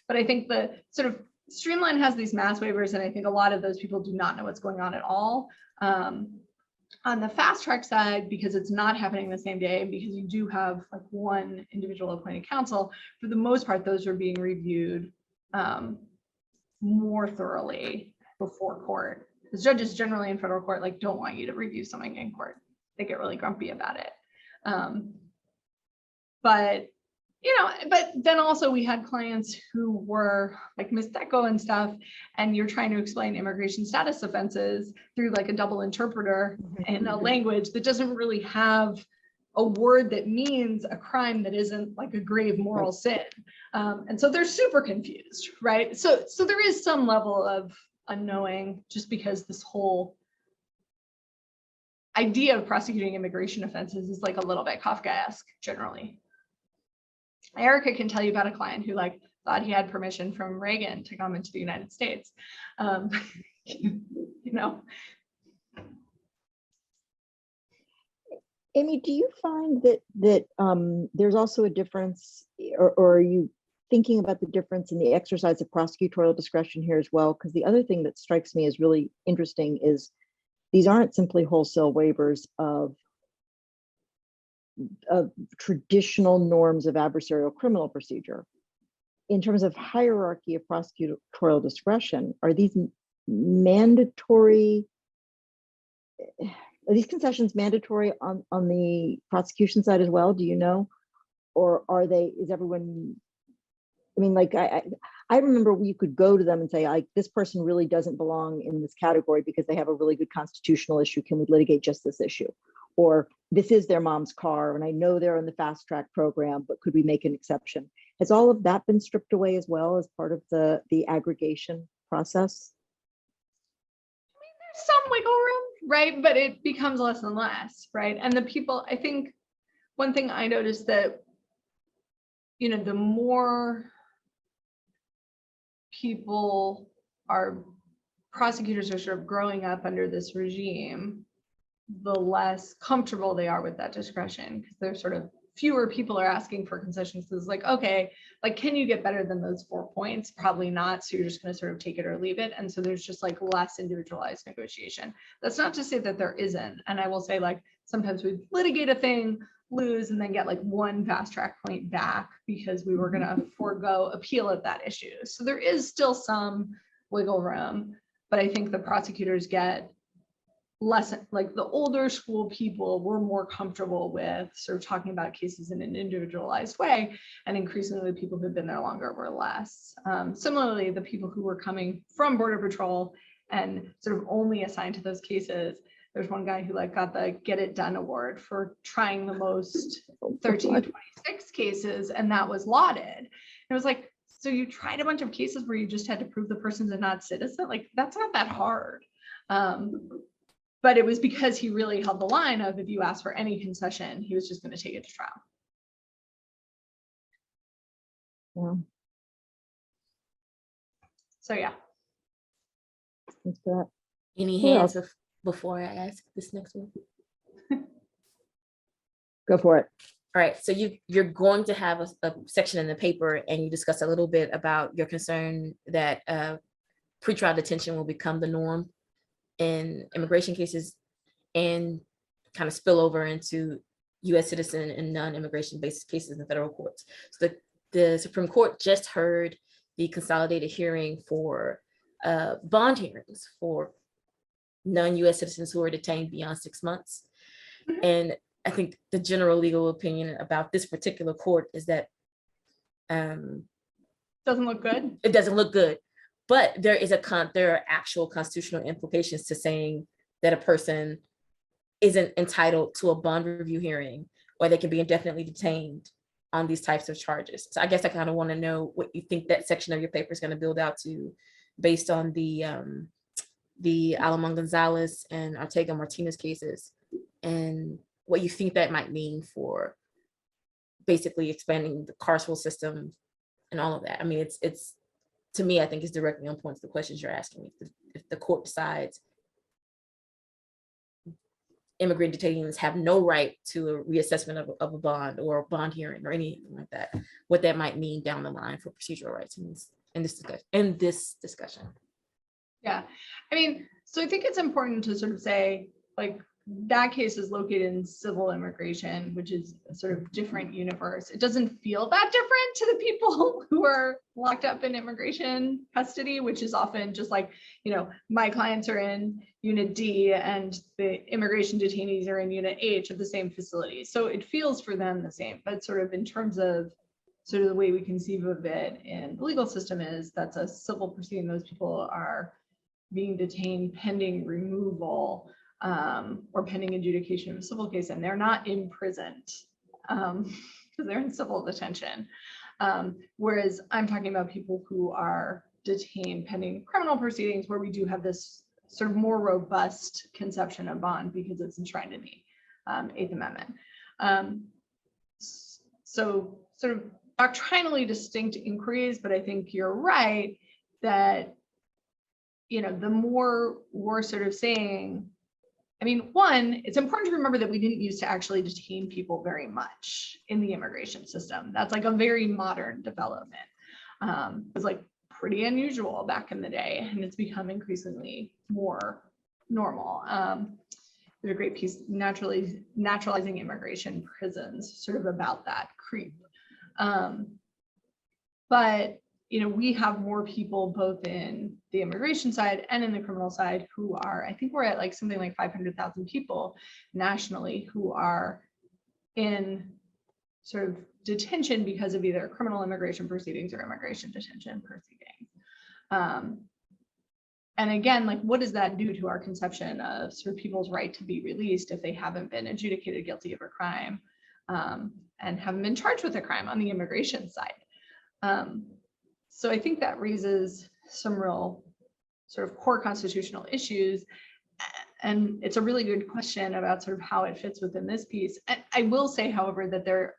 but I think the sort of Streamline has these mass waivers, and I think a lot of those people do not know what's going on at all. On the fast track side, because it's not happening the same day, and because you do have like one individual appointed counsel, for the most part, those are being reviewed more thoroughly before court. Because judges generally in federal court like don't want you to review something in court. They get really grumpy about it. But you know, but then also we had clients who were like Ms. Deco and stuff, and you're trying to explain immigration status offenses through like a double interpreter in a language that doesn't really have a word that means a crime that isn't like a grave moral sin. And so they're super confused, right? So there is some level of unknowing, just because this whole idea of prosecuting immigration offenses is like a little bit Kafkaesque generally. Erica can tell you about a client who like thought he had permission from Reagan to come into the United States. You know. Amy, do you find that there's also a difference, or are you thinking about the difference in the exercise of prosecutorial discretion here as well? Because the other thing that strikes me as really interesting is these aren't simply wholesale waivers of traditional norms of adversarial criminal procedure. In terms of hierarchy of prosecutorial discretion, are these mandatory? Are these concessions mandatory on the prosecution side as well? Do you know, or are they? Is everyone? I mean, like I remember you could go to them and say, like, this person really doesn't belong in this category because they have a really good constitutional issue. Can we litigate just this issue? Or this is their mom's car, and I know they're in the fast track program, but could we make an exception? Has all of that been stripped away as well as part of the aggregation process? I mean, there's some wiggle room, right? But it becomes less and less, right? And the people, I think one thing I noticed that, you know, the more prosecutors are sort of growing up under this regime, the less comfortable they are with that discretion, because there's sort of fewer people are asking for concessions. It's like, okay, like, can you get better than those 4 points? Probably not. So you're just going to sort of take it or leave it. And so there's just like less individualized negotiation. That's not to say that there isn't. And I will say, like, sometimes we litigate a thing, lose, and then get like one fast track point back because we were going to forego appeal of that issue. So there is still some wiggle room, but I think the prosecutors get less, like the older school people were more comfortable with sort of talking about cases in an individualized way, and increasingly the people who've been there longer were less. Similarly, the people who were coming from Border Patrol and sort of only assigned to those cases, there's one guy who like got the Get It Done award for trying the most 1326 cases, and that was lauded. It was like, so you tried a bunch of cases where you just had to prove the person's a not citizen? Like, that's not that hard. But it was because he really held the line of, if you ask for any concession, he was just going to take it to trial. Yeah. So yeah. Thanks for that. Any Who hands else? before I ask this next one? Go for it. All right, so you're going to have a section in the paper, and you discuss a little bit about your concern that pretrial detention will become the norm in immigration cases and kind of spill over into U.S. citizen and non-immigration based cases in federal courts. So the Supreme Court just heard the consolidated hearing for bond hearings for non-U.S. citizens who are detained beyond 6 months. And I think the general legal opinion about this particular court is that Doesn't look good. it doesn't look good. But there are actual constitutional implications to saying that a person isn't entitled to a bond review hearing, or they can be indefinitely detained on these types of charges. So I guess I kind of want to know what you think that section of your paper is going to build out to, based on the Alamán Gonzalez and Ortega Martinez cases, and what you think that might mean for basically expanding the carceral system and all of that. I mean, it's to me, I think it's directly on point to the questions you're asking. If the court decides immigrant detainees have no right to a reassessment of a bond or a bond hearing or anything like that, what that might mean down the line for procedural rights in this discussion. Yeah, I mean, so I think it's important to sort of say, like, that case is located in civil immigration, which is a sort of different universe. It doesn't feel that different to the people who are locked up in immigration custody, which is often just like, you know, my clients are in Unit D and the immigration detainees are in Unit H of the same facility. So it feels for them the same, but sort of in terms of sort of the way we conceive of it in the legal system is that's a civil proceeding. Those people are being detained pending removal or pending adjudication of a civil case, and they're not imprisoned because they're in civil detention. Whereas I'm talking about people who are detained pending criminal proceedings, where we do have this sort of more robust conception of bond because it's enshrined in the Eighth Amendment. So sort of doctrinally distinct inquiries, but I think you're right that, you know, the more we're sort of saying, I mean, one, it's important to remember that we didn't used to actually detain people very much in the immigration system. That's like a very modern development. It was like pretty unusual back in the day, and it's become increasingly more normal. There's a great piece, Naturalizing Immigration Prisons, sort of about that creep. But you know, we have more people both in the immigration side and in the criminal side who are, I think we're at like something like 500,000 people nationally who are in sort of detention because of either criminal immigration proceedings or immigration detention proceedings. And again, like, what does that do to our conception of sort of people's right to be released if they haven't been adjudicated guilty of a crime and haven't been charged with a crime on the immigration side? So I think that raises some real sort of core constitutional issues. And it's a really good question about sort of how it fits within this piece. And I will say, however, that there,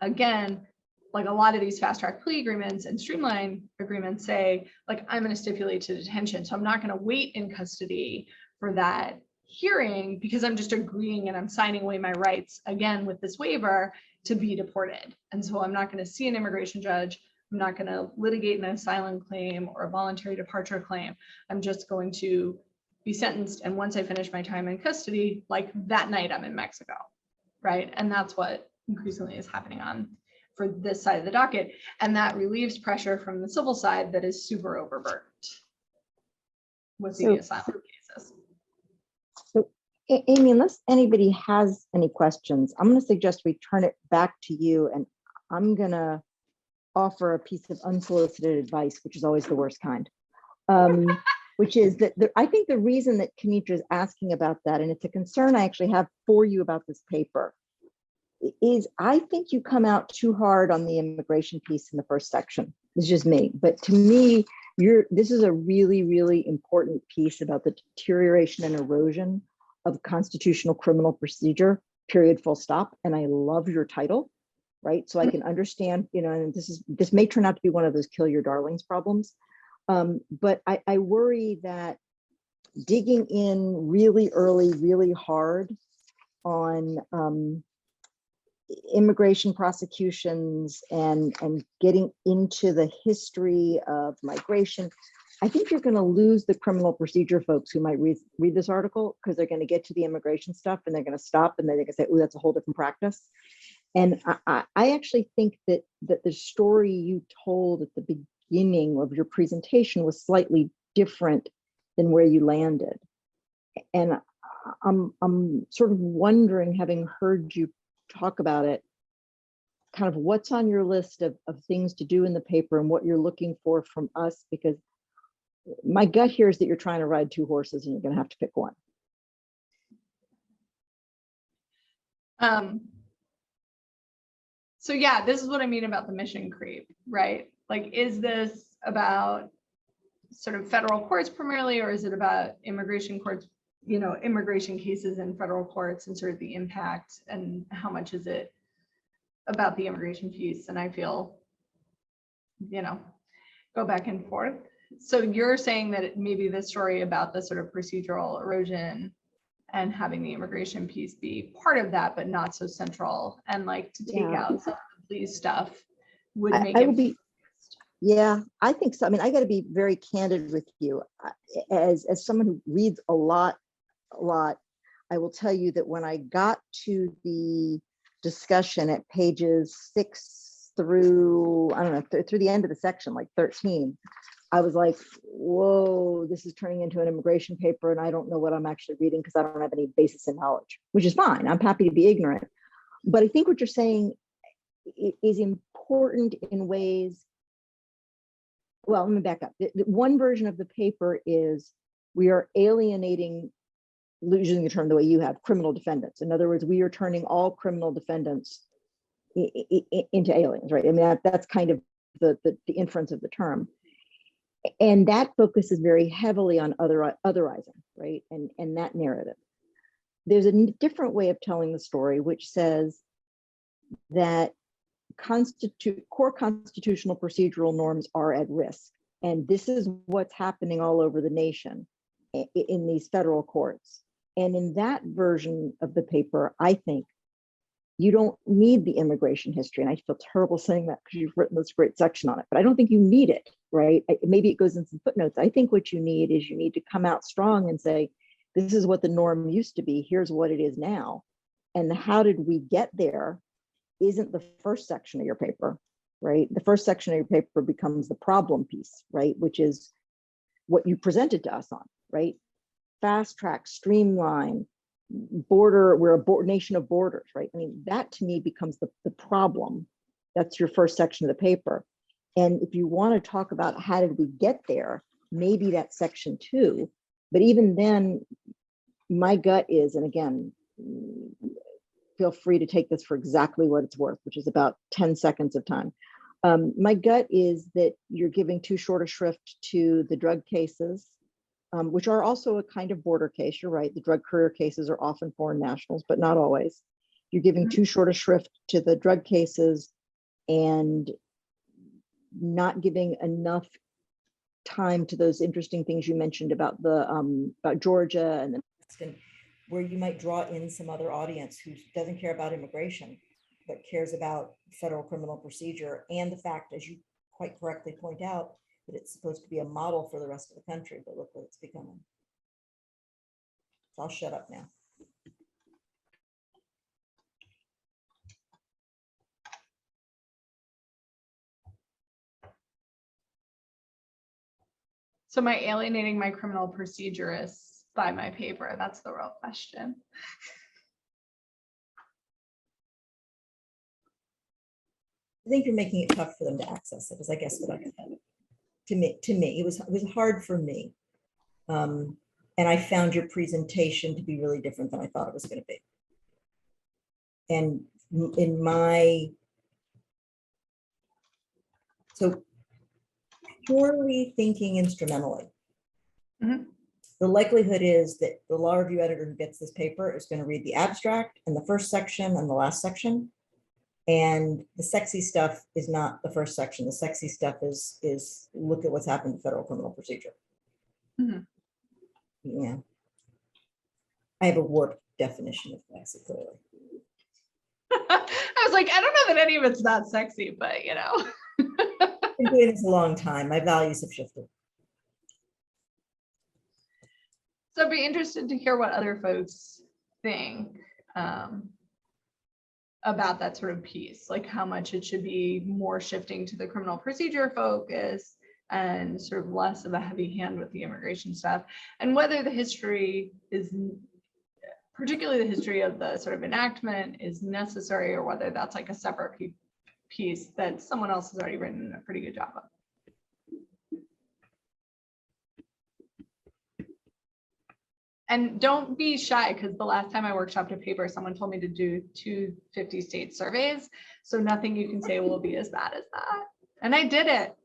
again, like a lot of these fast track plea agreements and streamline agreements say, like, I'm going to stipulate to detention. So I'm not going to wait in custody for that hearing because I'm just agreeing and I'm signing away my rights, again, with this waiver to be deported. And so I'm not going to see an immigration judge. I'm not going to litigate an asylum claim or a voluntary departure claim. I'm just going to be sentenced. And once I finish my time in custody, like that night I'm in Mexico, right? And that's what increasingly is happening on for this side of the docket. And that relieves pressure from the civil side that is super overburdened with the asylum cases. So Amy, unless anybody has any questions, I'm going to suggest we turn it back to you, and I'm going to offer a piece of unsolicited advice, which is always the worst kind, which is that I think the reason that Kenitra is asking about that, and it's a concern I actually have for you about this paper, is I think you come out too hard on the immigration piece in the first section. It's just me, but to me, this is a really, really important piece about the deterioration and erosion of constitutional criminal procedure, period, full stop. And I love your title. Right, so I can understand, you know, and this may turn out to be one of those kill your darlings problems, but I worry that digging in really early, really hard on immigration prosecutions and getting into the history of migration, I think you're going to lose the criminal procedure folks who might read this article, because they're going to get to the immigration stuff and they're going to stop and they're going to say, oh, that's a whole different practice. And I actually think that the story you told at the beginning of your presentation was slightly different than where you landed. And I'm sort of wondering, having heard you talk about it, kind of what's on your list of things to do in the paper and what you're looking for from us, because my gut here is that you're trying to ride two horses and you're going to have to pick one. So yeah, this is what I mean about the mission creep, right? Like, is this about sort of federal courts primarily, or is it about immigration courts, you know, immigration cases in federal courts and sort of the impact, and how much is it about the immigration piece? And I feel, you know, go back and forth. So you're saying that maybe the story about the sort of procedural erosion and having the immigration piece be part of that, but not so central, and like to take out some of the police stuff would make it. Yeah, I think so. I mean, I got to be very candid with you. As someone who reads a lot, I will tell you that when I got to the discussion at pages 6 through, I don't know, through the end of the section, like 13, I was like, whoa, this is turning into an immigration paper and I don't know what I'm actually reading because I don't have any basis in knowledge, which is fine. I'm happy to be ignorant. But I think what you're saying is important in ways. Well, let me back up. The one version of the paper is we are alienating, using the term the way you have, criminal defendants. In other words, we are turning all criminal defendants into aliens, right? I mean, that's kind of the inference of the term. And that focuses very heavily on otherizing, right? And that narrative. There's a different way of telling the story, which says that core constitutional procedural norms are at risk. And this is what's happening all over the nation in these federal courts. And in that version of the paper, I think you don't need the immigration history. And I feel terrible saying that because you've written this great section on it, but I don't think you need it, right? Maybe it goes in some footnotes. I think what you need is you need to come out strong and say, this is what the norm used to be. Here's what it is now. And how did we get there isn't the first section of your paper, right? The first section of your paper becomes the problem piece, right? Which is what you presented to us on, right? Fast track, streamline, border, we're a nation of borders, right? I mean, that to me becomes the problem. That's your first section of the paper. And if you want to talk about how did we get there, maybe that's section 2. But even then, my gut is, and again, feel free to take this for exactly what it's worth, which is about 10 seconds of time. My gut is that you're giving too short a shrift to the drug cases, which are also a kind of border case. You're right. The drug courier cases are often foreign nationals, but not always. You're giving too short a shrift to the drug cases and not giving enough time to those interesting things you mentioned about about Georgia and the, where you might draw in some other audience who doesn't care about immigration, but cares about federal criminal procedure and the fact, as you quite correctly point out, that it's supposed to be a model for the rest of the country, but look what it's becoming. So I'll shut up now. So am I alienating my criminal procedurists by my paper? That's the real question. I think you're making it tough for them to access it, is I guess what I said. To me, it was hard for me. And I found your presentation to be really different than I thought it was going to be. And in my, so purely thinking instrumentally, the likelihood is that the law review editor who gets this paper is going to read the abstract and the first section and the last section. And the sexy stuff is not the first section. The sexy stuff is look at what's happened to federal criminal procedure. Yeah. I have a warped definition of sexy, clearly. I was like, I don't know that any of it's that sexy, but you know. I've been doing this a long time. My values have shifted. So I'd be interested to hear what other folks think about that sort of piece, like how much it should be more shifting to the criminal procedure focus and sort of less of a heavy hand with the immigration stuff, and whether the history is particularly the history of the sort of enactment is necessary, or whether that's like a separate piece that someone else has already written a pretty good job of. And don't be shy, because the last time I workshopped a paper, someone told me to do 250 state surveys. So nothing you can say will be as bad as that. And I did it.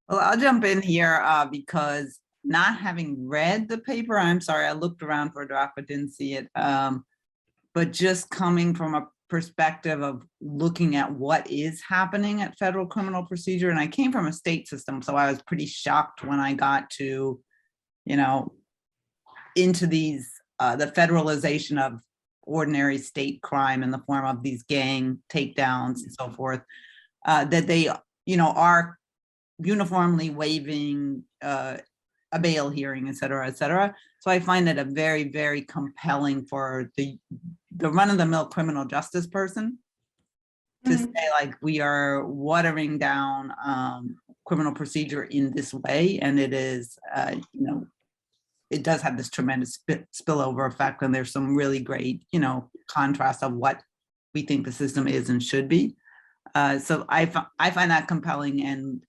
Well, I'll jump in here because not having read the paper, I'm sorry, I looked around for a draft but didn't see it. But just coming from a perspective of looking at what is happening at federal criminal procedure, and I came from a state system, so I was pretty shocked when I got to, into these, the federalization of ordinary state crime in the form of these gang takedowns and so forth, that they, are uniformly waiving a bail hearing, et cetera, et cetera. So I find it a very, very compelling for the run-of-the-mill criminal justice person to say, like, we are watering down criminal procedure in this way, and it is, it does have this tremendous spillover effect, and there's some really great, contrast of what we think the system is and should be. So I find that compelling, and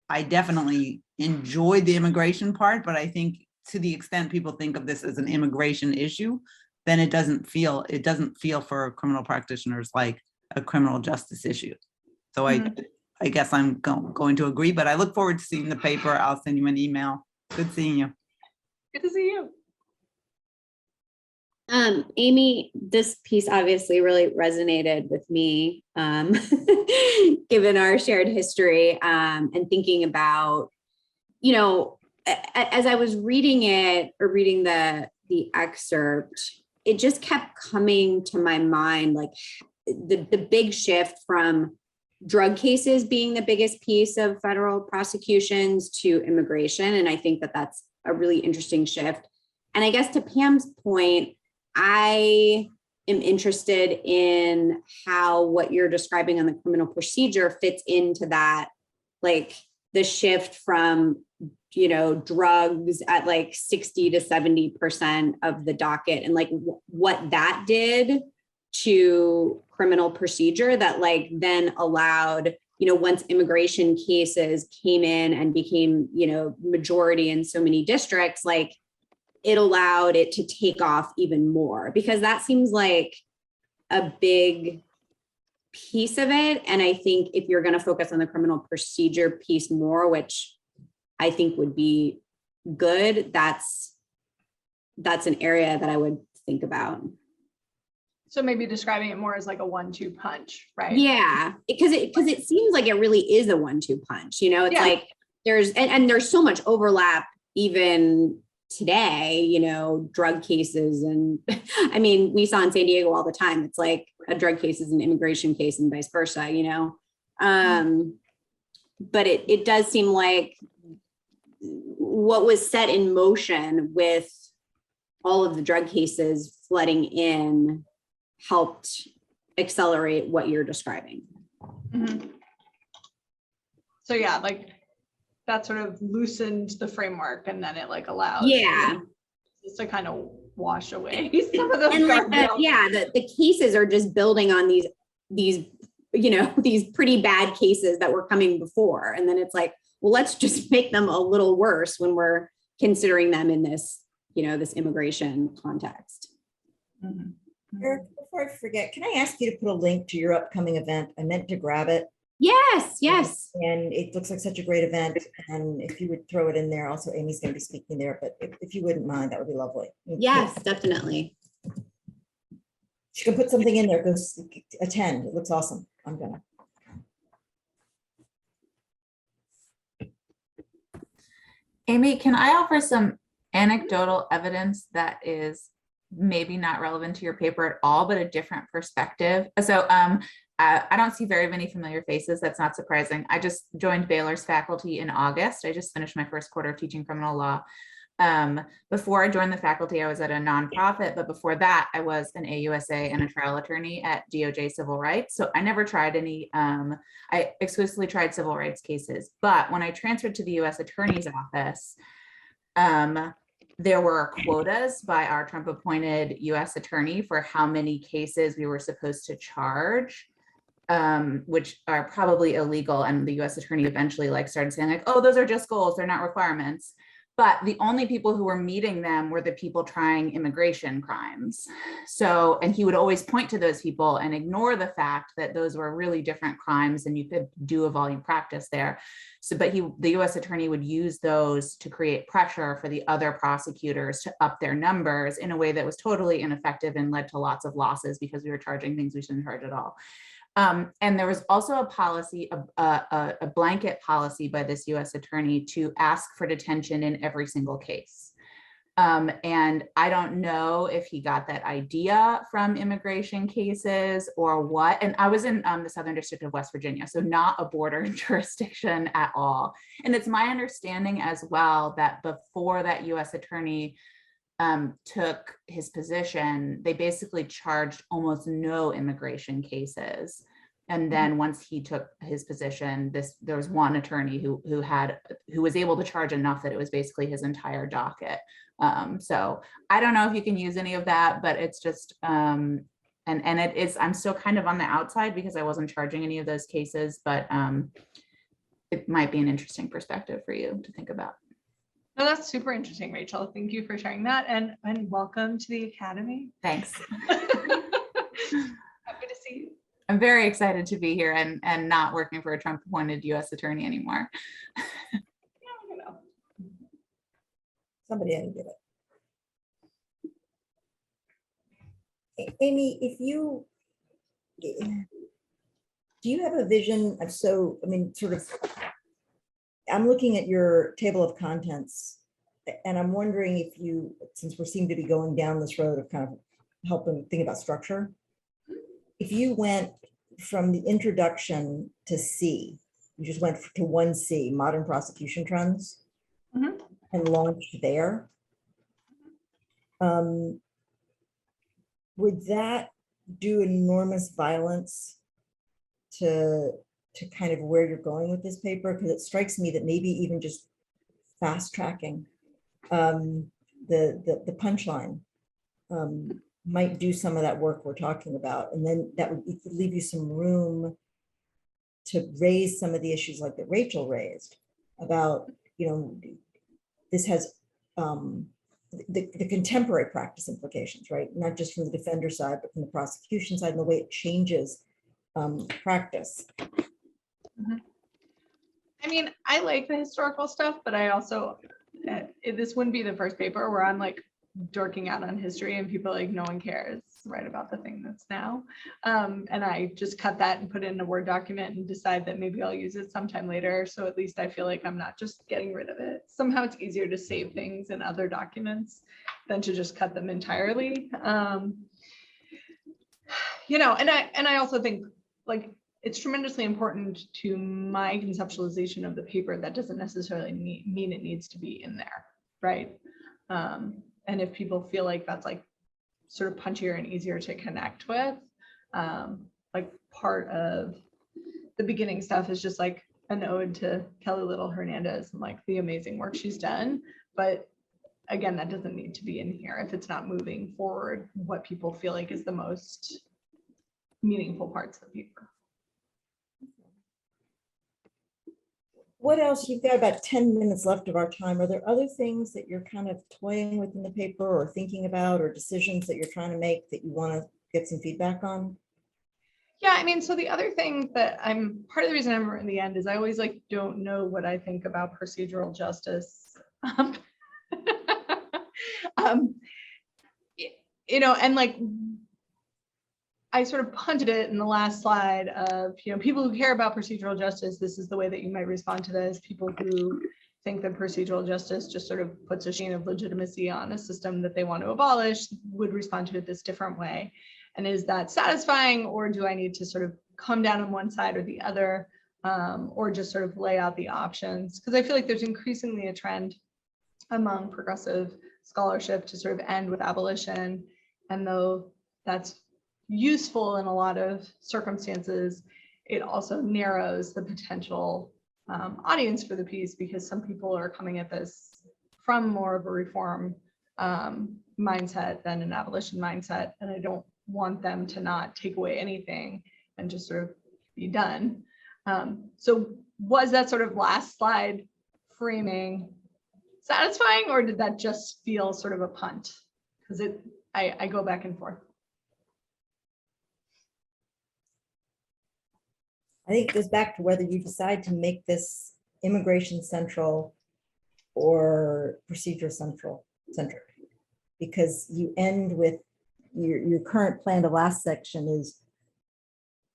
I definitely enjoyed the immigration part, but I think to the extent people think of this as an immigration issue, then it doesn't feel for criminal practitioners like a criminal justice issue. So I guess I'm going to agree, but I look forward to seeing the paper. I'll send you an email. Good seeing you. Good to see you. Amy, this piece obviously really resonated with me, given our shared history, and thinking about, as I was reading it or reading the excerpt, it just kept coming to my mind, like the big shift from drug cases being the biggest piece of federal prosecutions to immigration. And I think that that's a really interesting shift. And I guess to Pam's point, I am interested in how what you're describing on the criminal procedure fits into that, like the shift from, drugs at like 60 to 70% of the docket, and like what that did to criminal procedure that like then allowed, once immigration cases came in and became, majority in so many districts, like it allowed it to take off even more, because that seems like a big piece of it. And I think if you're going to focus on the criminal procedure piece more, which I think would be good, that's an area that I would think about. So maybe describing it more as like a 1-2 punch, right? Yeah, because it seems like it really is a 1-2 punch. It's like there's so much overlap even today, drug cases. And I mean, we saw in San Diego all the time, it's like a drug case is an immigration case and vice versa, but it does seem like what was set in motion with all of the drug cases flooding in helped accelerate what you're describing. Mm-hmm. So yeah, like that sort of loosened the framework, and then it like allowed just to kind of wash away some of those. And like the cases are just building on these these pretty bad cases that were coming before, and then it's like, well, let's just make them a little worse when we're considering them in this this immigration context. Mm-hmm. Eric, before I forget, can I ask you to put a link to your upcoming event? I meant to grab it. Yes. And it looks like such a great event. And if you would throw it in there, also Amy's going to be speaking there, but if you wouldn't mind, that would be lovely. Yes, definitely. She can put something in there, go attend. It looks awesome. I'm gonna. Amy, can I offer some anecdotal evidence that is maybe not relevant to your paper at all, but a different perspective? So I don't see very many familiar faces. That's not surprising. I just joined Baylor's faculty in August. I just finished my first quarter of teaching criminal law. Before I joined the faculty, I was at a nonprofit, but before that, I was an AUSA and a trial attorney at DOJ Civil Rights. So I never tried any, I exclusively tried civil rights cases. But when I transferred to the US Attorney's Office, there were quotas by our Trump appointed US attorney for how many cases we were supposed to charge, which are probably illegal. And the US attorney eventually started saying like, oh, those are just goals, they're not requirements. But the only people who were meeting them were the people trying immigration crimes. So, and he would always point to those people and ignore the fact that those were really different crimes and you could do a volume practice there. So, but the US attorney would use those to create pressure for the other prosecutors to up their numbers in a way that was totally ineffective and led to lots of losses because we were charging things we shouldn't charge at all. And there was also a policy, a blanket policy by this US attorney to ask for detention in every single case. And I don't know if he got that idea from immigration cases or what. And I was in the Southern District of West Virginia, so not a border jurisdiction at all. And it's my understanding as well that before that US attorney took his position, they basically charged almost no immigration cases. And then once he took his position, there was one attorney who was able to charge enough that it was basically his entire docket. So I don't know if you can use any of that, but it's just and it is, I'm still kind of on the outside because I wasn't charging any of those cases, but it might be an interesting perspective for you to think about. No, that's super interesting, Rachel. Thank you for sharing that, and welcome to the Academy. Thanks. Happy to see you. I'm very excited to be here and not working for a Trump appointed US attorney anymore. Somebody had to get it. Amy, do you have a vision of, I'm looking at your table of contents and I'm wondering if you, since we seem to be going down this road of kind of helping think about structure, if you went from the introduction to C, you just went to 1C, modern prosecution trends, and launched there, would that do enormous violence to kind of where you're going with this paper? Because it strikes me that maybe even just fast tracking the punchline might do some of that work we're talking about. And then that would leave you some room to raise some of the issues like that Rachel raised about, this has the contemporary practice implications, right? Not just from the defender side, but from the prosecution side and the way it changes practice. I mean, I like the historical stuff, but I also, this wouldn't be the first paper where I'm like dorking out on history and people are like, no one cares, right, about the thing that's now. And I just cut that and put it in a Word document and decide that maybe I'll use it sometime later. So at least I feel like I'm not just getting rid of it. Somehow it's easier to save things in other documents than to just cut them entirely. And I also think like it's tremendously important to my conceptualization of the paper. That doesn't necessarily mean it needs to be in there, right? And if people feel like that's like sort of punchier and easier to connect with, like part of the beginning stuff is just like an ode to Kelly Little Hernandez and like the amazing work she's done. But again, that doesn't need to be in here if it's not moving forward what people feel like is the most meaningful parts of the paper. What else? You've got about 10 minutes left of our time. Are there other things that you're kind of toying with in the paper or thinking about, or decisions that you're trying to make that you want to get some feedback on? Yeah, I mean, so the other thing that part of the reason I'm in the end is I always like don't know what I think about procedural justice. And like I sort of punted it in the last slide of, people who care about procedural justice, this is the way that you might respond to this. People who think that procedural justice just sort of puts a sheen of legitimacy on a system that they want to abolish would respond to it this different way. And is that satisfying, or do I need to sort of come down on one side or the other, or just sort of lay out the options? Because I feel like there's increasingly a trend among progressive scholarship to sort of end with abolition. And though that's useful in a lot of circumstances, it also narrows the potential audience for the piece, because some people are coming at this from more of a reform mindset than an abolition mindset, and I don't want them to not take away anything and just sort of be done. So was that sort of last slide framing satisfying, or did that just feel sort of a punt? Because I go back and forth. I think it goes back to whether you decide to make this immigration central or procedure centered. Because you end with your current plan, the last section is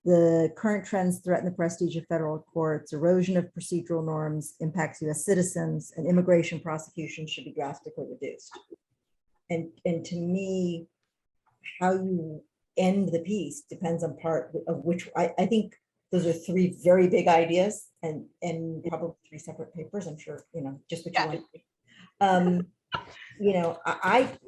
the current trends threaten the prestige of federal courts, erosion of procedural norms impacts US citizens, and immigration prosecution should be drastically reduced. And to me, how you end the piece depends on part of which I think those are three very big ideas and probably three separate papers. I'm sure, just what you want.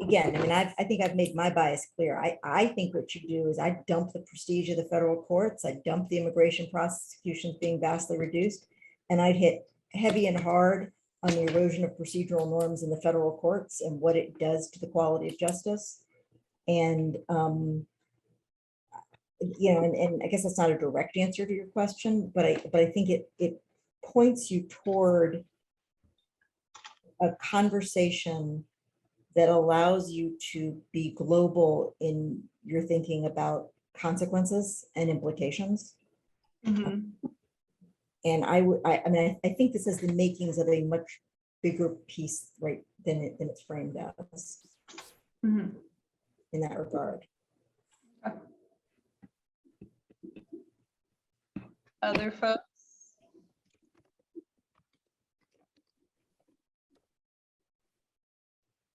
Again, I mean, I think I've made my bias clear. I think what you do is I dump the prestige of the federal courts. I dump the immigration prosecutions being vastly reduced, and I'd hit heavy and hard on the erosion of procedural norms in the federal courts and what it does to the quality of justice. And, and I guess that's not a direct answer to your question, but I think it points you toward a conversation that allows you to be global in your thinking about consequences and implications. Mm-hmm. And I think this has the makings of a much bigger piece, right, than it's framed as Mm-hmm. in that regard. Other folks?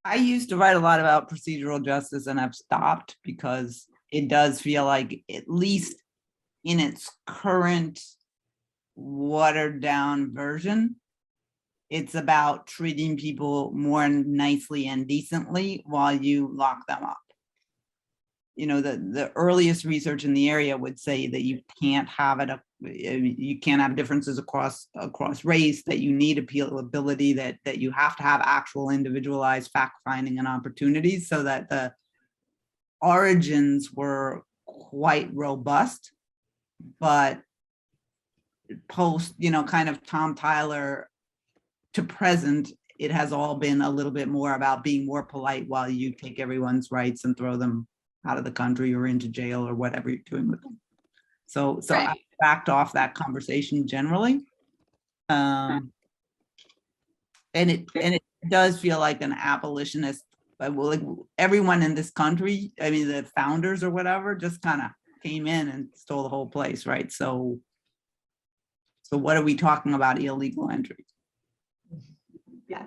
I used to write a lot about procedural justice and I've stopped because it does feel like, at least in its current watered down version, it's about treating people more nicely and decently while you lock them up. The earliest research in the area would say that you can't have differences across race, that you need appealability, that you have to have actual individualized fact finding and opportunities, so that the origins were quite robust, but post, kind of Tom Tyler to present, it has all been a little bit more about being more polite while you take everyone's rights and throw them out of the country or into jail or whatever you're doing with them. So Right. I backed off that conversation generally. And it does feel like an abolitionist, like everyone in this country, I mean, the founders or whatever, just kind of came in and stole the whole place, right? So what are we talking about? Illegal entry. Yeah.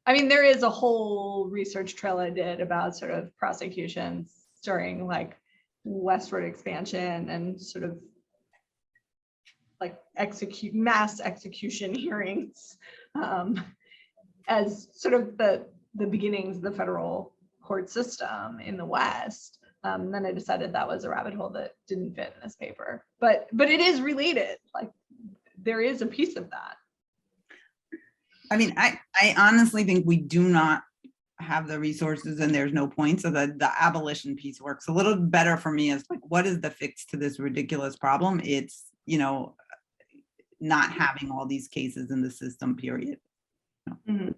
I mean, there is a whole research trail I did about sort of prosecutions during like westward expansion and sort of like mass execution hearings as sort of the beginnings of the federal court system in the West. Then I decided that was a rabbit hole that didn't fit in this paper, but it is related. Like there is a piece of that. I mean, I honestly think we do not have the resources and there's no point. So the abolition piece works a little better for me as like, what is the fix to this ridiculous problem? It's, not having all these cases in the system, period. Mm-hmm.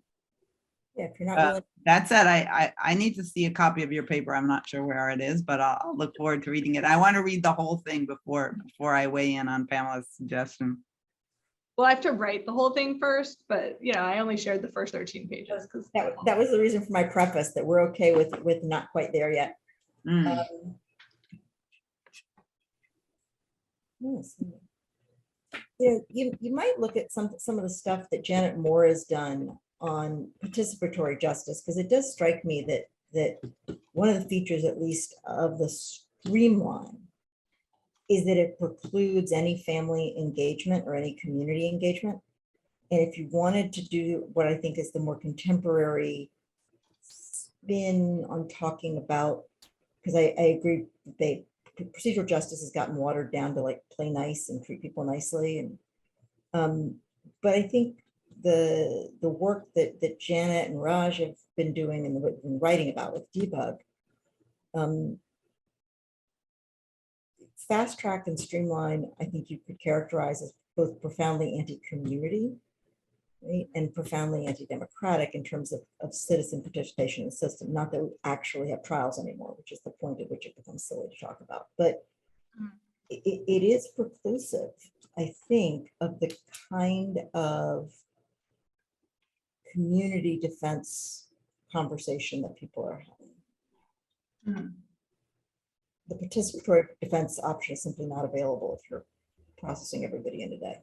Yeah, if you're not willing. That said, I need to see a copy of your paper. I'm not sure where it is, but I'll look forward to reading it. I want to read the whole thing before I weigh in on Pamela's suggestion. Well, I have to write the whole thing first, but I only shared the first 13 pages because That was the reason for my preface, that we're okay with not quite there yet. You might look at some of the stuff that Janet Moore has done on participatory justice, because it does strike me that one of the features, at least, of the streamline is that it precludes any family engagement or any community engagement. And if you wanted to do what I think is the more contemporary spin on talking about, because I agree, procedural justice has gotten watered down to like play nice and treat people nicely. And but I think the work that Janet and Raj have been doing and been writing about with debug, fast track and streamline, I think you could characterize as both profoundly anti-community, right, and profoundly anti-democratic in terms of citizen participation in the system. Not that we actually have trials anymore, which is the point at which it becomes silly to talk about, but it is preclusive, I think, of the kind of community defense conversation that people are having. The participatory defense option is simply not available if you're processing everybody in a day.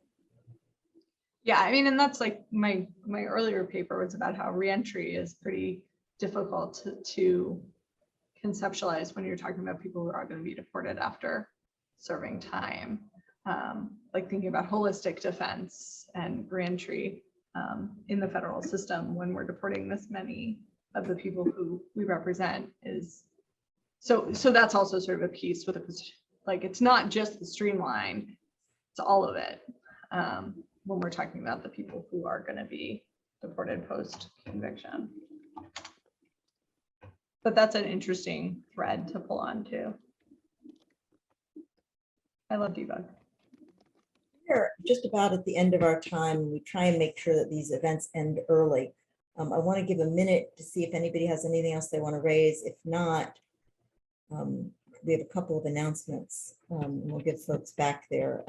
Yeah, I mean, and that's like my earlier paper was about how reentry is pretty difficult to conceptualize when you're talking about people who are going to be deported after serving time. Like thinking about holistic defense and reentry in the federal system when we're deporting this many of the people who we represent is so that's also sort of a piece with a position. Like it's not just the streamline, it's all of it. When we're talking about the people who are going to be deported post conviction. But that's an interesting thread to pull on too. I love debug. We're just about at the end of our time. We try and make sure that these events end early. I want to give a minute to see if anybody has anything else they want to raise. If not, we have a couple of announcements. And we'll give folks back the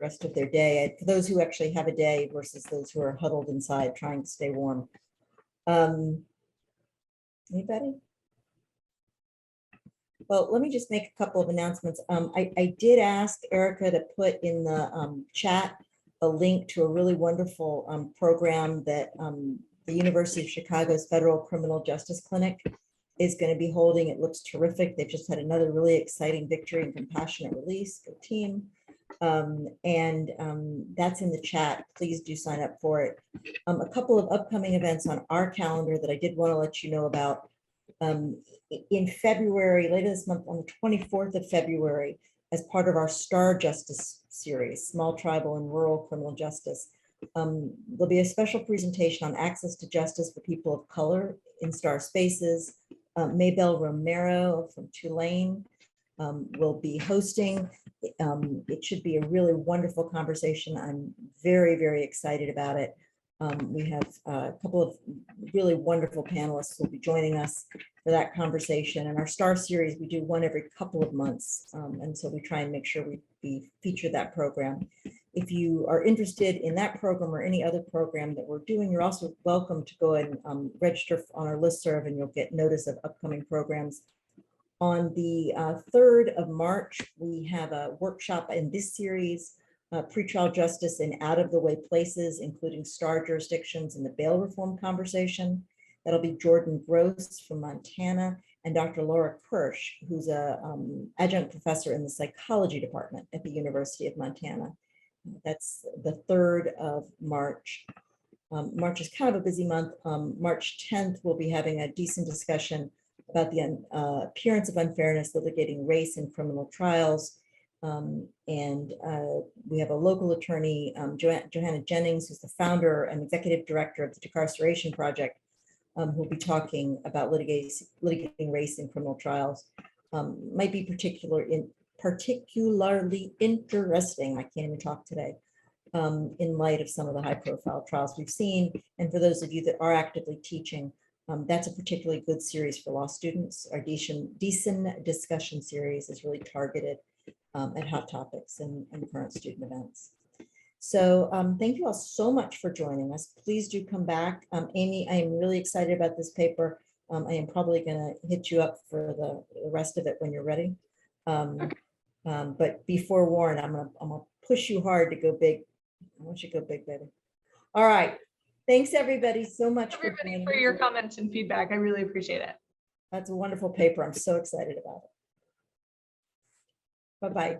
rest of their day. For those who actually have a day versus those who are huddled inside trying to stay warm. Anybody? Well, let me just make a couple of announcements. I did ask Erica to put in the chat a link to a really wonderful program that the University of Chicago's Federal Criminal Justice Clinic is going to be holding. It looks terrific. They've just had another really exciting victory in compassionate release. Good team. That's in the chat. Please do sign up for it. A couple of upcoming events on our calendar that I did want to let you know about. In February, later this month, on the 24th of February, as part of our Star Justice series, Small Tribal and Rural Criminal Justice, there'll be a special presentation on access to justice for people of color in Star Spaces. Maybelle Romero from Tulane will be hosting. It should be a really wonderful conversation. I'm very, very excited about it. We have a couple of really wonderful panelists who will be joining us for that conversation. And our Star series, we do one every couple of months. And so we try and make sure we feature that program. If you are interested in that program or any other program that we're doing, you're also welcome to go and register on our listserv, and you'll get notice of upcoming programs. On the 3rd of March, we have a workshop in this series, Pretrial Justice in Out-of-the-Way Places, including STAR jurisdictions and the bail reform conversation. That'll be Jordan Gross from Montana and Dr. Laura Kirsch, who's a adjunct professor in the psychology department at the University of Montana. That's the 3rd of March. March is kind of a busy month. March 10th, we'll be having a Deason discussion about the appearance of unfairness litigating race in criminal trials. We have a local attorney, Johanna Jennings, who's the founder and executive director of the Decarceration Project, who'll be talking about litigating race in criminal trials. Might be particularly interesting, I can't even talk today, in light of some of the high profile trials we've seen. And for those of you that are actively teaching, that's a particularly good series for law students. Our Deason discussion series is really targeted at hot topics and current student events. So thank you all so much for joining us. Please do come back. Amy, I am really excited about this paper. I am probably going to hit you up for the rest of it when you're ready. But be forewarned, I'm gonna push you hard to go big. I want you to go big, baby. All right. Thanks everybody so much for your comments and feedback. I really appreciate it. That's a wonderful paper. I'm so excited about it. Bye-bye.